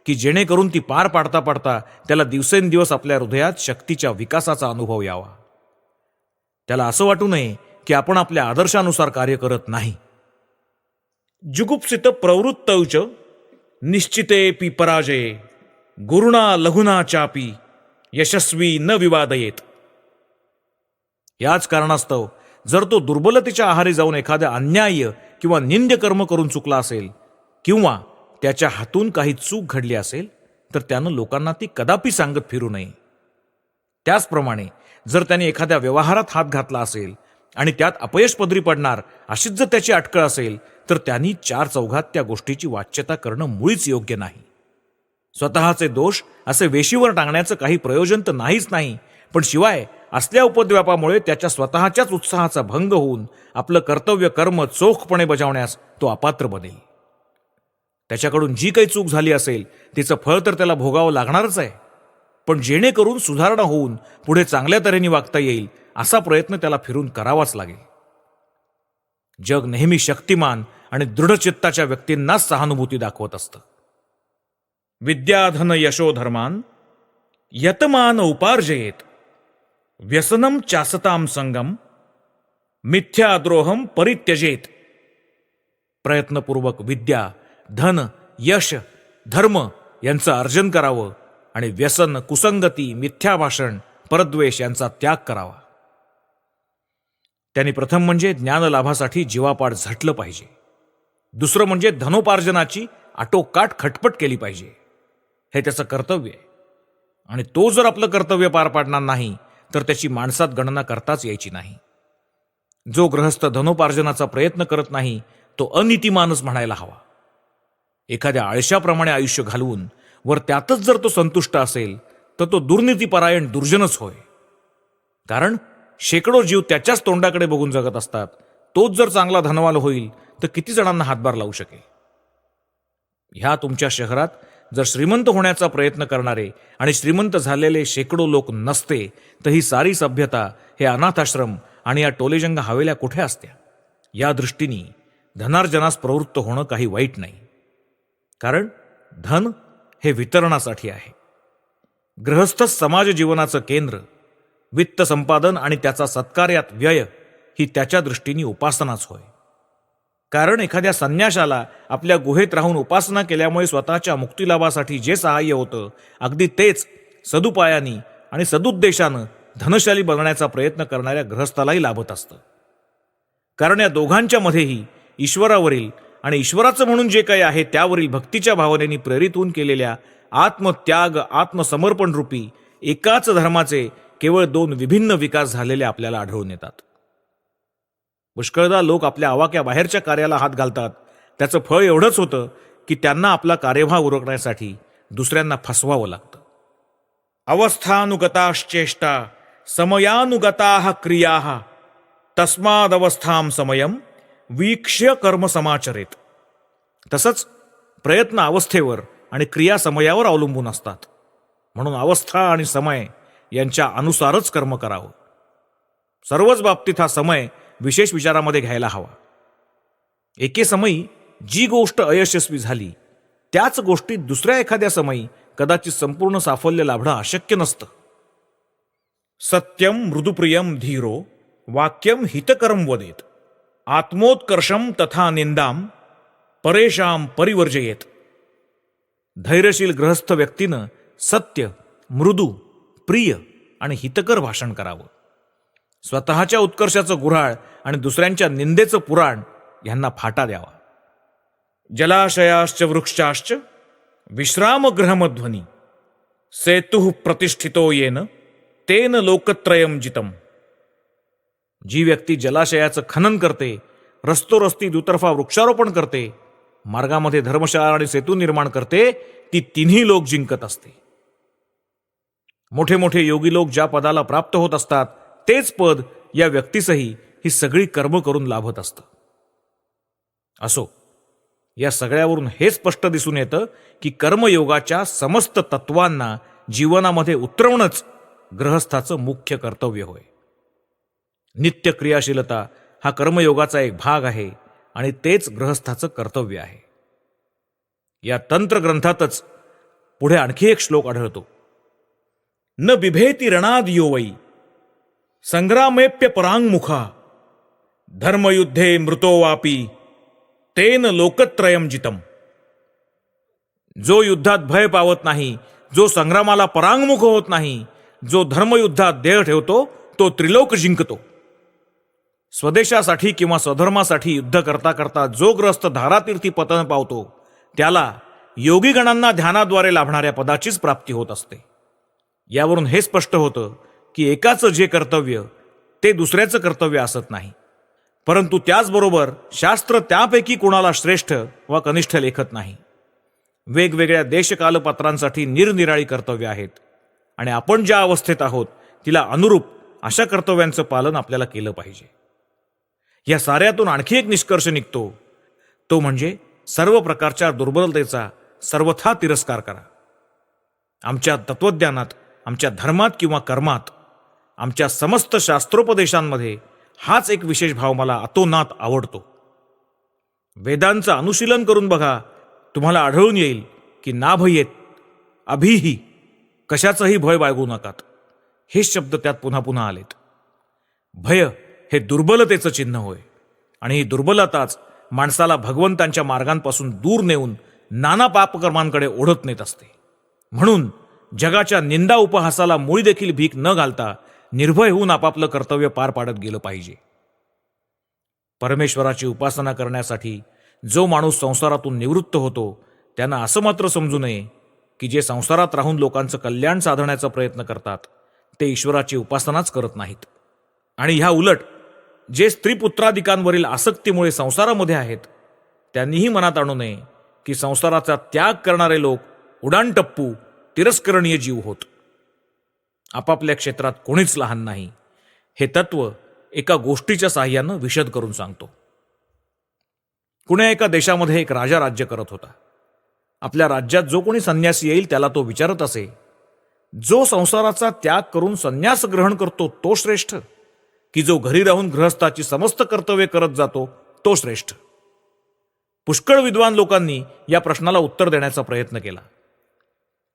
की जेणेकरून ती पार पाडता पाडता त्याला दिवसेंदिवस आपल्या हृदयात शक्तीच्या विकासाचा अनुभव यावा. त्याला असं वाटू नये की आपण आपल्या आदर्शानुसार कार्य करत नाही. जुगुप्सित प्रवृत्तौच निश्चितेपि पराजये गुरुणा लघुना चापी यशस्वी न विवादयेत. याच कारणास्तव जर तो दुर्बलतेच्या आहारी जाऊन एखाद्या अन्याय्य किंवा निंद्य कर्म करून चुकला असेल किंवा त्याच्या हातून काही चूक घडली असेल तर त्यानं लोकांना ती कदापि सांगत फिरू नये. त्याचप्रमाणे जर त्याने एखाद्या व्यवहारात हात घातला असेल आणि त्यात अपयश पदरी पडणार अशीच जर त्याची अटकळ असेल तर त्यांनी चार चौघात त्या गोष्टीची वाच्यता करणं मुळीच योग्य नाही. स्वतःचे दोष असे वेशीवर टांगण्याचं काही प्रयोजन तर नाहीच नाही, पण शिवाय असल्या उपद्व्यापामुळे त्याच्या स्वतःच्याच उत्साहाचा भंग होऊन आपलं कर्तव्य कर्म चोखपणे बजावण्यास तो अपात्र बनेल. त्याच्याकडून जी काही चूक झाली असेल तिचं फळ तर त्याला भोगावं लागणारच आहे, पण जेणेकरून सुधारणा होऊन पुढे चांगल्या तऱ्हेने वागता येईल असा प्रयत्न त्याला फिरून करावाच लागेल. जग नेहमी शक्तिमान आणि दृढचित्ताच्या व्यक्तींनाच सहानुभूती दाखवत असतं. विद्याधन यशोधर्मान यतमान उपार्जयेत व्यसनम चासताम संगम मिथ्याद्रोहम परित्यजेत. प्रयत्नपूर्वक विद्या, धन, यश, धर्म यांचं अर्जन करावं आणि व्यसन, कुसंगती, मिथ्याभाषण, परद्वेष यांचा त्याग करावा. त्यांनी प्रथम म्हणजे ज्ञानलाभासाठी जीवापाड झटलं पाहिजे. दुसरं म्हणजे धनोपार्जनाची आटोकाट खटपट केली पाहिजे. हे त्याचं कर्तव्य आहे. आणि तो जर आपलं कर्तव्य पार पाडणार नाही तर त्याची माणसात गणना करताच यायची नाही. जो गृहस्थ धनोपार्जनाचा प्रयत्न करत नाही तो अनितिमानच म्हणायला हवा. एखाद्या आळशाप्रमाणे आयुष्य घालवून वर त्यातच जर तो संतुष्ट असेल तर तो दुर्नीतीपरायण दुर्जनच होय. कारण शेकडो जीव त्याच्याच तोंडाकडे बघून जगत असतात. तोच जर चांगला धनवान होईल तर किती जणांना हातभार लावू शकेल. ह्या तुमच्या शहरात जर श्रीमंत होण्याचा प्रयत्न करणारे आणि श्रीमंत झालेले शेकडो लोक नसते तर ही सारी सभ्यता, हे अनाथाश्रम आणि या टोलेजंग हवेल्या कुठे असत्या. या दृष्टीने धनार्जनास प्रवृत्त होणं काही वाईट नाही. कारण धन हे वितरणासाठी आहे. गृहस्थ समाज जीवनाचं केंद्र. वित्त संपादन आणि त्याचा सत्कार्यात व्यय ही त्याच्या दृष्टीने उपासनाच होय. कारण एखाद्या संन्याशाला आपल्या गुहेत राहून उपासना केल्यामुळे स्वतःच्या मुक्तिलाभासाठी जे सहाय्य होतं अगदी तेच सदुपायानी आणि सदुद्देशानं धनशाली बनण्याचा प्रयत्न करणाऱ्या गृहस्थालाही लाभत असतं. कारण या दोघांच्या मध्येही ईश्वरावरील आणि ईश्वराचं म्हणून जे काही आहे त्यावरील भक्तीच्या भावनेने प्रेरित होऊन केलेल्या आत्मत्याग, आत्मसमर्पण रूपी एकाच धर्माचे केवळ दोन विभिन्न विकास झालेले आपल्याला आढळून येतात. पुष्कळदा लोक आपल्या आवाक्या बाहेरच्या कार्याला हात घालतात. त्याचं फळ एवढंच होतं की त्यांना आपला कार्यभाग उरकण्यासाठी दुसऱ्यांना फसवावं लागतं. अवस्थानुगताश्चेष्टा समयानुगताः क्रियाः तस्मादवस्थां समयम वीक्ष्य कर्म समाचरेत. तसंच प्रयत्न अवस्थेवर आणि क्रिया समयावर अवलंबून असतात. म्हणून अवस्था आणि समय यांच्या अनुसारच कर्म करावं. सर्वच बाबतीत हा समय विशेष विचारामध्ये घ्यायला हवा. एके समयी जी गोष्ट अयशस्वी झाली त्याच गोष्टीत दुसऱ्या एखाद्या समयी कदाचित संपूर्ण साफल्य लाभणं अशक्य नसतं. सत्यम मृदुप्रियम धीरो वाक्यम हितकरम वदेत आत्मोत्कर्षम तथा निंदाम परेशाम परिवर्जयेत. धैर्यशील गृहस्थ व्यक्तीनं सत्य, मृदू, प्रिय आणि हितकर भाषण करावं. स्वतःच्या उत्कर्षाचं गुऱ्हाळ आणि दुसऱ्यांच्या निंदेचं पुराण यांना फाटा द्यावा. जलाशयाश्च वृक्षाश्च विश्रामगृहमध्वनी सेतुः प्रतिष्ठितो येन तेन लोकत्रयम जितम. जी व्यक्ती जलाशयाचं खनन करते, रस्तोरस्ती दुतर्फा वृक्षारोपण करते, मार्गामध्ये धर्मशाळा आणि सेतू निर्माण करते, ती तिन्ही लोक जिंकत असते. मोठे मोठे योगी लोक ज्या पदाला प्राप्त होत असतात तेच पद या व्यक्तीसही ही सगळी कर्म करून लाभत असतं. असो, या सगळ्यावरून हे स्पष्ट दिसून येतं की कर्मयोगाच्या समस्त तत्वांना जीवनामध्ये उतरवणंच गृहस्थाचं मुख्य कर्तव्य होय. नित्य क्रियाशीलता हा कर्मयोगाचा एक भाग आहे आणि तेच गृहस्थाचं कर्तव्य आहे. या तंत्रग्रंथातच पुढे आणखी एक श्लोक आढळतो. न बिभेति रणाद यो वै संग्रामेप्य परांगमुखा धर्मयुद्धे मृतो वापी तेन लोकत्रयम जितम. जो युद्धात भय पावत नाही, जो संग्रामाला परांगमुख होत नाही, जो धर्मयुद्धात देह ठेवतो तो त्रिलोक जिंकतो. स्वदेशासाठी किंवा स्वधर्मासाठी युद्ध करता करता जो ग्रस्त धारातीर्थी पतन पावतो त्याला योगीगणांना ध्यानाद्वारे लाभणाऱ्या पदाचीच प्राप्ती होत असते. यावरून हे स्पष्ट होतं की एकाचं जे कर्तव्य ते दुसऱ्याचं कर्तव्य असत नाही, परंतु त्याचबरोबर शास्त्र त्यापैकी कोणाला श्रेष्ठ वा कनिष्ठ लेखत नाही. वेगवेगळ्या देशकालपात्रांसाठी निरनिराळी कर्तव्य आहेत आणि आपण ज्या अवस्थेत आहोत तिला अनुरूप अशा कर्तव्यांचं पालन आपल्याला केलं पाहिजे. या साऱ्यातून आणखी एक निष्कर्ष निघतो, तो म्हणजे सर्व प्रकारच्या दुर्बलतेचा सर्वथा तिरस्कार करा. आमच्या तत्वज्ञानात, आमच्या धर्मात किंवा कर्मात, आमच्या समस्त शास्त्रोपदेशांमध्ये हाच एक विशेष भाव मला अतोनात आवडतो. वेदांचं अनुशीलन करून बघा, तुम्हाला आढळून येईल की नाभयेत अभिही, कशाचंही भय बाळगू नकात. हेच शब्द त्यात पुन्हा पुन्हा आलेत. भय हे दुर्बलतेचं चिन्ह होय, आणि ही दुर्बलताच माणसाला भगवंतांच्या मार्गांपासून दूर नेऊन नाना पापकर्मांकडे ओढत नेत असते. म्हणून जगाच्या निंदा उपहासाला मुळी देखील भीक न घालता निर्भय होऊन आपापलं कर्तव्य पार पाडत गेलं पाहिजे. परमेश्वराची उपासना करण्यासाठी जो माणूस संसारातून निवृत्त होतो त्यानं असं मात्र समजू नये की जे संसारात राहून लोकांचं कल्याण साधण्याचा प्रयत्न करतात ते ईश्वराची उपासनाच करत नाहीत. आणि ह्या उलट जे स्त्रीपुत्रादिकांवरील आसक्तीमुळे संसारामध्ये आहेत त्यांनीही मनात आणू नये की संसाराचा त्याग करणारे लोक उडाणटप्पू तिरस्करणीय जीव होत. आपापल्या क्षेत्रात कोणीच लहान नाही हे तत्व एका गोष्टीच्या साहाय्यानं विशद करून सांगतो. कुण्या एका देशामध्ये एक राजा राज्य करत होता. आपल्या राज्यात जो कोणी संन्यासी येईल त्याला तो विचारत असे, जो संसाराचा त्याग करून संन्यास ग्रहण करतो तो श्रेष्ठ, की जो घरी राहून गृहस्थाची समस्त कर्तव्य करत जातो तो श्रेष्ठ? पुष्कळ विद्वान लोकांनी या प्रश्नाला उत्तर देण्याचा प्रयत्न केला.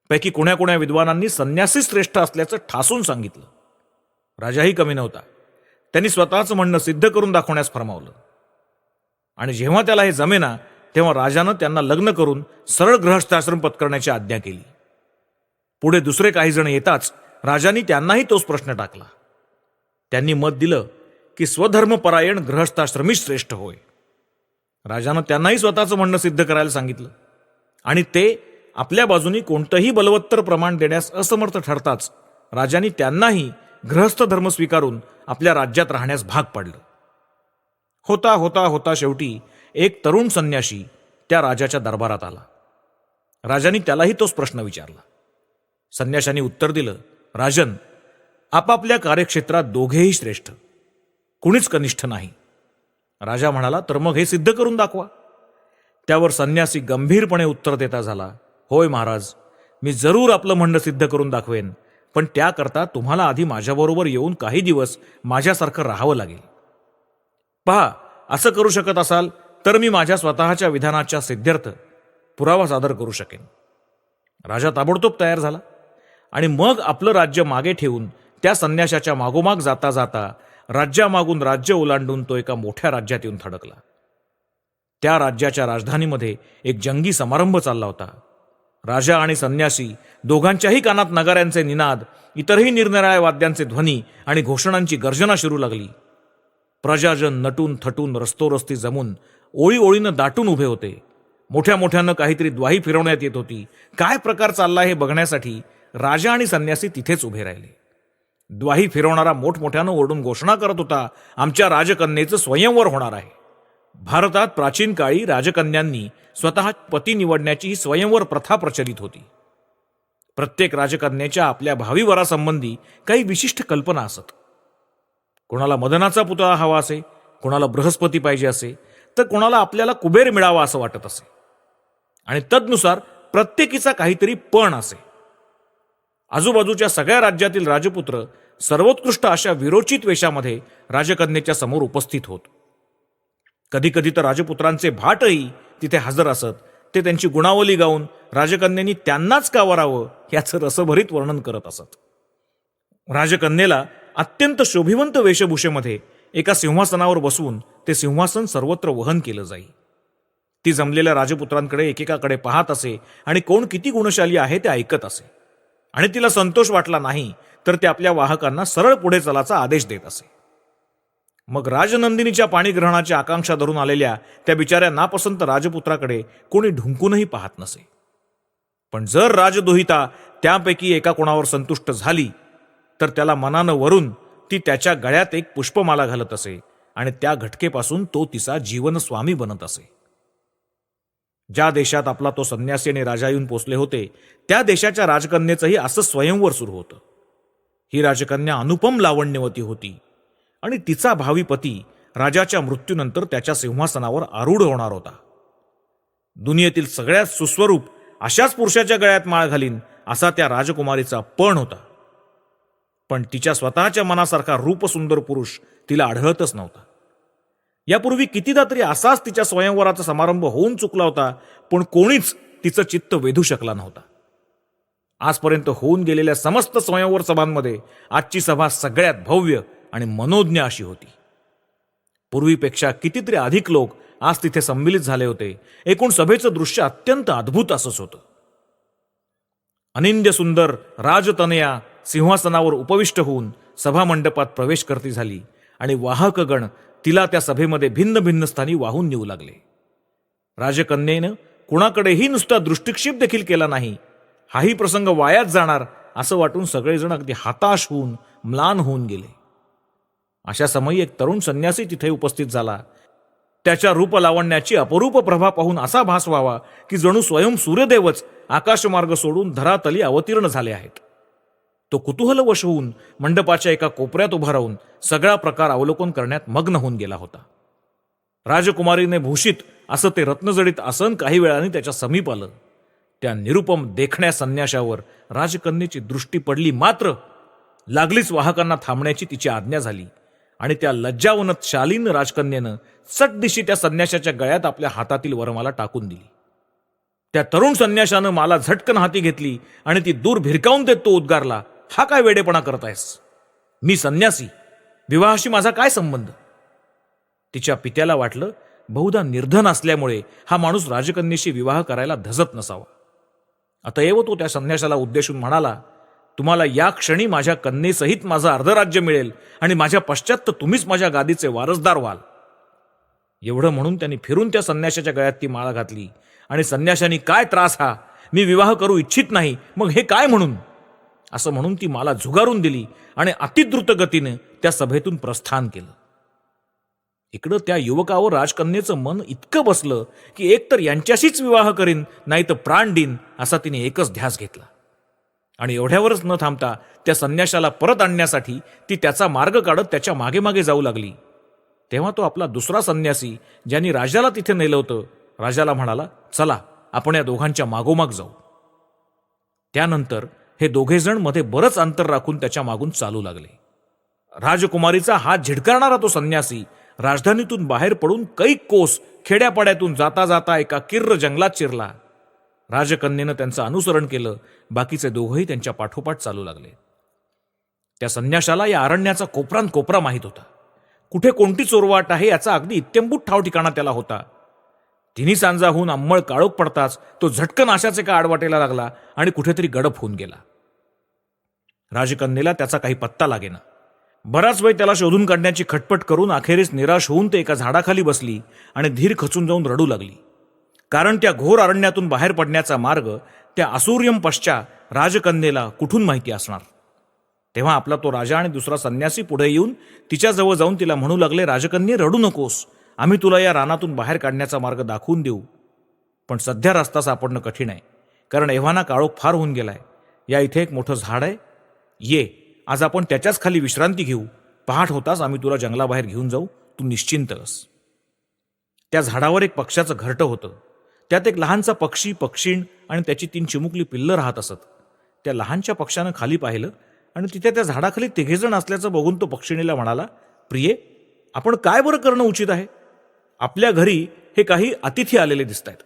पैकी कोण्या कोण्या विद्वानांनी संन्यासी श्रेष्ठ असल्याचं ठासून सांगितलं. राजाही कमी नव्हता. त्यांनी स्वतःचं म्हणणं सिद्ध करून दाखवण्यास फरमावलं. आणि जेव्हा त्याला हे जमेना तेव्हा राजानं त्यांना लग्न करून सरळ गृहस्थाश्रम पत्करण्याची आज्ञा केली. पुढे दुसरे काही जण येताच राजांनी त्यांनाही तोच प्रश्न टाकला. त्यांनी मत दिलं की स्वधर्मपरायण गृहस्थाश्रमी श्रेष्ठ होय. राजानं त्यांनाही स्वतःचं म्हणणं सिद्ध करायला सांगितलं. आणि ते आपल्या बाजूनी कोणतंही बलवत्तर प्रमाण देण्यास असमर्थ ठरताच राजांनी त्यांनाही गृहस्थ धर्म स्वीकारून आपल्या राज्यात राहण्यास भाग पाडलं. होता होता होता शेवटी एक तरुण संन्याशी त्या राजाच्या दरबारात आला. राजांनी त्यालाही तोच प्रश्न विचारला. संन्याशांनी उत्तर दिलं, राजन, आपापल्या कार्यक्षेत्रात दोघेही श्रेष्ठ, कुणीच कनिष्ठ नाही. राजा म्हणाला, तर मग हे सिद्ध करून दाखवा. त्यावर संन्यासी गंभीरपणे उत्तर देता झाला, होय महाराज, मी जरूर आपलं म्हणणं सिद्ध करून दाखवेन, पण त्याकरता तुम्हाला आधी माझ्याबरोबर येऊन काही दिवस माझ्यासारखं राहावं लागेल. पहा, असं करू शकत असाल तर मी माझ्या स्वतःच्या विधानाच्या सिद्ध्यर्थ पुरावा सादर करू शकेन. राजा ताबडतोब तयार झाला आणि मग आपलं राज्य मागे ठेवून त्या संन्याशाच्या मागोमाग जाता जाता राज्यामागून राज्य ओलांडून तो एका मोठ्या राज्यात येऊन थडकला. त्या राज्याच्या राजधानीमध्ये एक जंगी समारंभ चालला होता. राजा आणि संन्यासी दोघांच्याही कानात नगाऱ्यांचे निनाद, इतरही निरनिराळ्या वाद्यांचे ध्वनी आणि घोषणांची गर्जना शिरू लागली. प्रजाजन नटून थटून रस्तोरस्ती जमून ओळी ओळीनं दाटून उभे होते. मोठ्या मोठ्यानं काहीतरी द्वाही फिरवण्यात येत होती. काय प्रकार चालला हे बघण्यासाठी राजा आणि संन्यासी तिथेच उभे राहिले. द्वाही फिरवणारा मोठमोठ्यानं ओरडून घोषणा करत होता, आमच्या राजकन्येचं स्वयंवर होणार आहे. भारतात प्राचीन काळी राजकन्यांनी स्वतः पती निवडण्याची ही स्वयंवर प्रथा प्रचलित होती. प्रत्येक राजकन्येच्या आपल्या भावी वरासंबंधी काही विशिष्ट कल्पना असत. कोणाला मदनाचा पुतळा हवा असे, कोणाला बृहस्पती पाहिजे असे, तर कोणाला आपल्याला कुबेर मिळावा असं वाटत असे. आणि तदनुसार प्रत्येकीचा काहीतरी पण असे. आजूबाजूच्या सगळ्या राज्यातील राजपुत्र सर्वोत्कृष्ट अशा विरोचित वेशामध्ये राजकन्येच्या समोर उपस्थित होत. कधी कधी तर राजपुत्रांचे भाटही तिथे हजर असत. ते त्यांची गुणावली गाऊन राजकन्यांनी त्यांनाच का वरावं याचं रसभरीत वर्णन करत असत. राजकन्येला अत्यंत शोभिवंत वेशभूषेमध्ये एका सिंहासनावर बसवून ते सिंहासन सर्वत्र वहन केलं जाई. ती जमलेल्या राजपुत्रांकडे एकेकाकडे पाहत असे आणि कोण किती गुणशाली आहे ते ऐकत असे. आणि तिला संतोष वाटला नाही तर ते आपल्या वाहकांना सरळ पुढे चलाचा आदेश देत असे. मग राजनंदिनीच्या पाणीग्रहणाची आकांक्षा धरून आलेल्या त्या बिचाऱ्या नापसंत राजपुत्राकडे कोणी ढुंकूनही पाहत नसे. पण जर राजदुहिता त्यापैकी एका कोणावर संतुष्ट झाली तर त्याला मनानं वरून ती त्याच्या गळ्यात एक पुष्पमाला घालत असे आणि त्या घटकेपासून तो तिचा जीवनस्वामी बनत असे. ज्या देशात आपला तो संन्यासी आणि राजा येऊन पोचले होते त्या देशाच्या राजकन्येचंही असं स्वयंवर सुरू होतं. ही राजकन्या अनुपम लावण्यवती होती आणि तिचा भावी पती राजाच्या मृत्यूनंतर त्याच्या सिंहासनावर आरूढ होणार होता. दुनियेतील सगळ्यात सुस्वरूप अशाच पुरुषाच्या गळ्यात माळ घालीन असा त्या राजकुमारीचा पण होता. पण तिच्या स्वतःच्या मनासारखा रूपसुंदर पुरुष तिला आढळतच नव्हता. यापूर्वी कितीदा तरी असाच तिच्या स्वयंवराचा समारंभ होऊन चुकला होता, पण कोणीच तिचं चित्त वेधू शकला नव्हता. आजपर्यंत होऊन गेलेल्या समस्त स्वयंवर सभांमध्ये आजची सभा सगळ्यात भव्य आणि मनोज्ञ अशी होती. पूर्वीपेक्षा कितीतरी अधिक लोक आज तिथे संमिलित झाले होते. एकूण सभेचं दृश्य अत्यंत अद्भुत असंच होतं. अनिंद्य सुंदर राजतनया सिंहासनावर उपविष्ट होऊन सभामंडपात प्रवेश करती झाली आणि वाहकगण तिला त्या सभेमध्ये भिन्न भिन्न स्थानी वाहून नेऊ लागले. राजकन्येनं कुणाकडेही नुसता दृष्टिक्षेप देखील केला नाही. हाही प्रसंग वायाच जाणार असं वाटून सगळेजण अगदी हताश होऊन म्लान होऊन गेले. अशा समयी एक तरुण संन्यासी तिथे उपस्थित झाला. त्याच्या रूपलावण्याची अपरूप प्रभा पाहून असा भास व्हावा की जणू स्वयं सूर्यदेवच आकाशमार्ग सोडून धरातली अवतीर्ण झाले आहेत. तो कुतूहलवश होऊन मंडपाच्या एका कोपऱ्यात उभा राहून सगळा प्रकार अवलोकन करण्यात मग्न होऊन गेला होता. राजकुमारीने भूषित असं ते रत्नजडित आसन काही वेळाने त्याच्या समीप आलं. त्या निरुपम देखण्या संन्याशावर राजकन्येची दृष्टी पडली, मात्र लागलीच वाहकांना थांबण्याची तिची आज्ञा झाली आणि त्या लज्जावनत शालीन राजकन्येनं सटदिशी त्या संन्याशाच्या गळ्यात आपल्या हातातील वरमाला टाकून दिली. त्या तरुण संन्याशानं मला झटकन हाती घेतली आणि ती दूर भिरकावून देत तो उद्गारला, हा काय वेडेपणा करतायस? मी संन्यासी, विवाहाशी माझा काय संबंध? तिच्या पित्याला वाटलं बहुधा निर्धन असल्यामुळे हा माणूस राजकन्येशी विवाह करायला धजत नसावा. अतएव तो त्या संन्याशाला उद्देशून म्हणाला, तुम्हाला या क्षणी माझ्या कन्येसहित माझं अर्धराज्य मिळेल आणि माझ्या पश्चात तुम्हीच माझ्या गादीचे वारसदार व्हाल. एवढं म्हणून त्यांनी फिरून त्या संन्याशाच्या गळ्यात ती माळा घातली आणि संन्याशाने, काय त्रास हा, मी विवाह करू इच्छित नाही, मग हे काय म्हणून, असं म्हणून ती माला झुगारून दिली आणि अतिद्रुत गतीने त्या सभेतून प्रस्थान केलं. इकडं त्या युवकावर राजकन्येचं मन इतकं बसलं की एकतर यांच्याशीच विवाह करीन, नाही तर प्राण देईन असा तिने एकच ध्यास घेतला. आणि एवढ्यावरच न थांबता त्या संन्याशाला परत आणण्यासाठी ती त्याचा मार्ग काढत त्याच्या मागे मागे जाऊ लागली. तेव्हा तो आपला दुसरा संन्यासी, ज्यांनी राजाला तिथे नेलं होतं, राजाला म्हणाला, चला आपण या दोघांच्या मागोमाग जाऊ. त्यानंतर हे दोघेजण मध्ये बरंच अंतर राखून त्याच्या मागून चालू लागले. राजकुमारीचा हात झिडकारणारा तो संन्यासी राजधानीतून बाहेर पडून कैक कोस खेड्यापाड्यातून जाता जाता एका किर्र जंगलात शिरला. राजकन्येनं त्यांचं अनुसरण केलं. बाकीचे दोघंही त्यांच्या पाठोपाठ चालू लागले. त्या संन्याशाला या अरण्याचा कोपरान कोपरा माहीत होता. कुठे कोणती चोरवाट आहे याचा अगदी इत्यंभूत ठाव ठिकाणा त्याला होता. तिन्ही सांजाहून अंमळ काळोख पडताच तो झटकन आशाच एका आडवाटेला लागला आणि कुठेतरी गडप होऊन गेला. राजकन्येला त्याचा काही पत्ता लागेना. बराच वेळ त्याला शोधून काढण्याची खटपट करून अखेरीस निराश होऊन ते एका झाडाखाली बसली आणि धीर खचून जाऊन रडू लागली. कारण त्या घोर अरण्यातून बाहेर पडण्याचा मार्ग त्या असुर्यम पश्चात राजकन्येला कुठून माहिती असणार. तेव्हा आपला तो राजा आणि दुसरा संन्यासी पुढे येऊन तिच्याजवळ जाऊन तिला म्हणू लागले, राजकन्ये, रडू नकोस, आम्ही तुला या रानातून बाहेर काढण्याचा मार्ग दाखवून देऊ. पण सध्या रस्ता सापडणं कठीण आहे, कारण एव्हाना काळोख फार होऊन गेलाय. या इथे एक मोठं झाड आहे, ये आज आपण त्याच्याच खाली विश्रांती घेऊ. पहाट होताच आम्ही तुला जंगलाबाहेर घेऊन जाऊ, तू निश्चिंत बस. त्या झाडावर एक पक्ष्याचं घरटं होतं. त्यात एक लहानसा पक्षी, पक्षीण आणि त्याची 3 चिमुकली पिल्लं राहत असत. त्या लहानच्या पक्षानं खाली पाहिलं आणि तिथे त्या झाडाखाली तिघेजण असल्याचं बघून तो पक्षिणीला म्हणाला, प्रिये, आपण काय बरं करणं उचित आहे? आपल्या घरी हे काही अतिथी आलेले दिसत आहेत.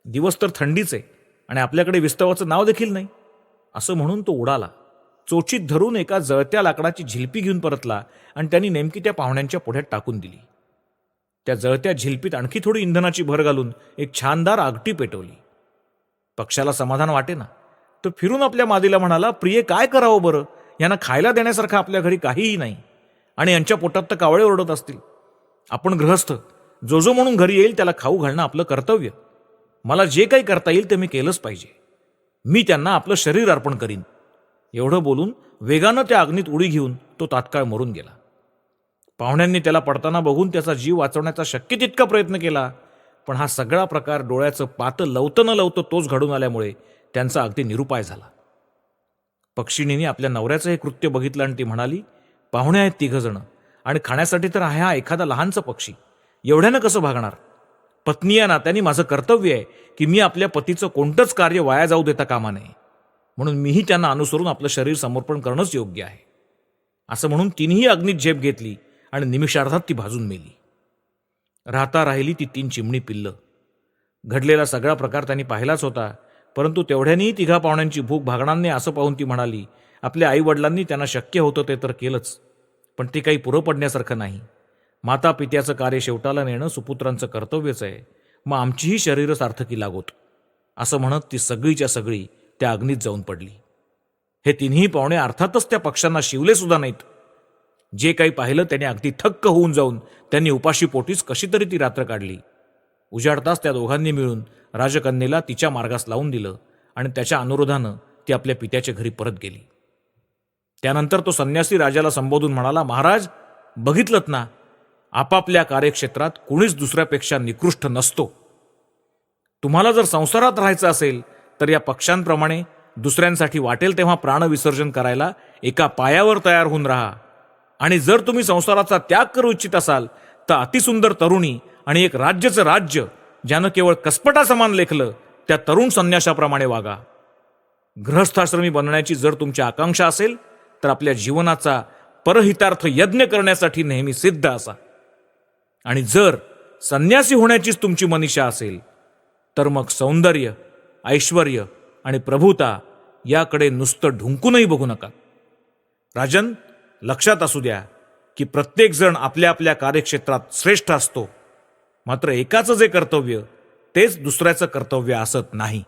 दिवस तर थंडीचे आणि आपल्याकडे विस्तवाचं नाव देखील नाही. असं म्हणून तो उडाला. चोचीत धरून एका जळत्या लाकडाची झिलपी घेऊन परतला आणि त्यांनी नेमकी त्या पाहुण्यांच्या पुढ्यात टाकून दिली. त्या जळत्या झिलपीत आणखी थोडी इंधनाची भर घालून एक छानदार आगटी पेटवली. पक्षाला समाधान वाटेना. तो फिरून आपल्या मादीला म्हणाला, प्रिये, काय करावं बरं? यांना खायला देण्यासारखं आपल्या घरी काहीही नाही आणि यांच्या पोटात तर कावळे ओरडत असतील. आपण गृहस्थ, जो जो म्हणून घरी येईल त्याला खाऊ घालणं आपलं कर्तव्य. मला जे काही करता येईल ते मी केलंच पाहिजे. मी त्यांना आपलं शरीर अर्पण करीन. एवढं बोलून वेगानं त्या अग्नीत उडी घेऊन तो तात्काळ मरून गेला. पाहुण्यांनी त्याला पडताना बघून त्याचा जीव वाचवण्याचा शक्य तितका प्रयत्न केला, पण हा सगळा प्रकार डोळ्याचं पातं लवतं न लवतं तोच घडून आल्यामुळे त्यांचा अगदी निरुपाय झाला. पक्षिणीने आपल्या नवऱ्याचं हे कृत्य बघितलं आणि ती म्हणाली, पाहुणे आहेत 3 जण आणि खाण्यासाठी तर आहे हा एखादा लहानचा पक्षी, एवढ्यानं कसं भागणार? पत्नी या नात्याने माझं कर्तव्य आहे की मी आपल्या पतीचं कोणतंच कार्य वाया जाऊ देता कामा नये, म्हणून मीही त्यांना अनुसरून आपलं शरीर समर्पण करणंच योग्य आहे. असं म्हणून तिनेही अग्नीत झेप घेतली आणि निमिषार्धात ती भाजून मेली. राहता राहिली ती 3 चिमणी पिल्लं. घडलेला सगळा प्रकार त्यांनी पाहिलाच होता, परंतु तेवढ्यानेही तिघा पाहुण्यांची भूक भागणार नाही असं पाहून ती म्हणाली, आपल्या आईवडिलांनी त्यांना शक्य होतं ते तर केलंच, पण ते काही पुरं पडण्यासारखं नाही. माता पित्याचं कार्य शेवटाला नेणं सुपुत्रांचं कर्तव्यच आहे. मग आमचीही शरीरं सार्थकी लागोत. असं म्हणत ती सगळीच्या सगळी त्या अग्नीत जाऊन पडली. हे तिन्ही पाहुणे अर्थातच त्या पक्ष्यांना शिवले सुद्धा नाहीत. जे काही पाहिलं त्याने अगदी थक्क होऊन जाऊन त्यांनी उपाशी पोटीच कशी तरी ती रात्र काढली. उजाडताच त्या दोघांनी मिळून राजकन्येला तिच्या मार्गास लावून दिलं आणि त्याच्या अनुरोधानं ती आपल्या पित्याच्या घरी परत गेली. त्यानंतर तो संन्यासी राजाला संबोधून म्हणाला, महाराज, बघितलंत ना, आपापल्या कार्यक्षेत्रात कुणीच दुसऱ्यापेक्षा निकृष्ट नसतो. तुम्हाला जर संसारात राहायचं असेल तर या पक्ष्यांप्रमाणे दुसऱ्यांसाठी वाटेल तेव्हा प्राणविसर्जन करायला एका पायावर तयार होऊन राहा. आणि जर तुम्ही संसाराचा त्याग करू इच्छित असाल तर अतिसुंदर तरुणी आणि एक राज्याचं राज्य ज्यानं केवळ कसपटासमान लेखलं त्या तरुण संन्याशाप्रमाणे वागा. गृहस्थाश्रमी बनण्याची जर तुमची आकांक्षा असेल तर आपल्या जीवनाचा परहितार्थ यज्ञ करण्यासाठी नेहमी सिद्ध असा. आणि जर संन्यासी होण्याचीच तुमची मनीषा असेल तर मग सौंदर्य, ऐश्वर्य आणि प्रभुता याकडे नुसतं ढुंकूनही बघू नका. राजन, लक्षात असू द्या की प्रत्येक जण आपल्या आपल्या कार्यक्षेत्रात श्रेष्ठ असतो, मात्र एकाचं जे कर्तव्य तेच दुसऱ्याचं कर्तव्य असत नाही.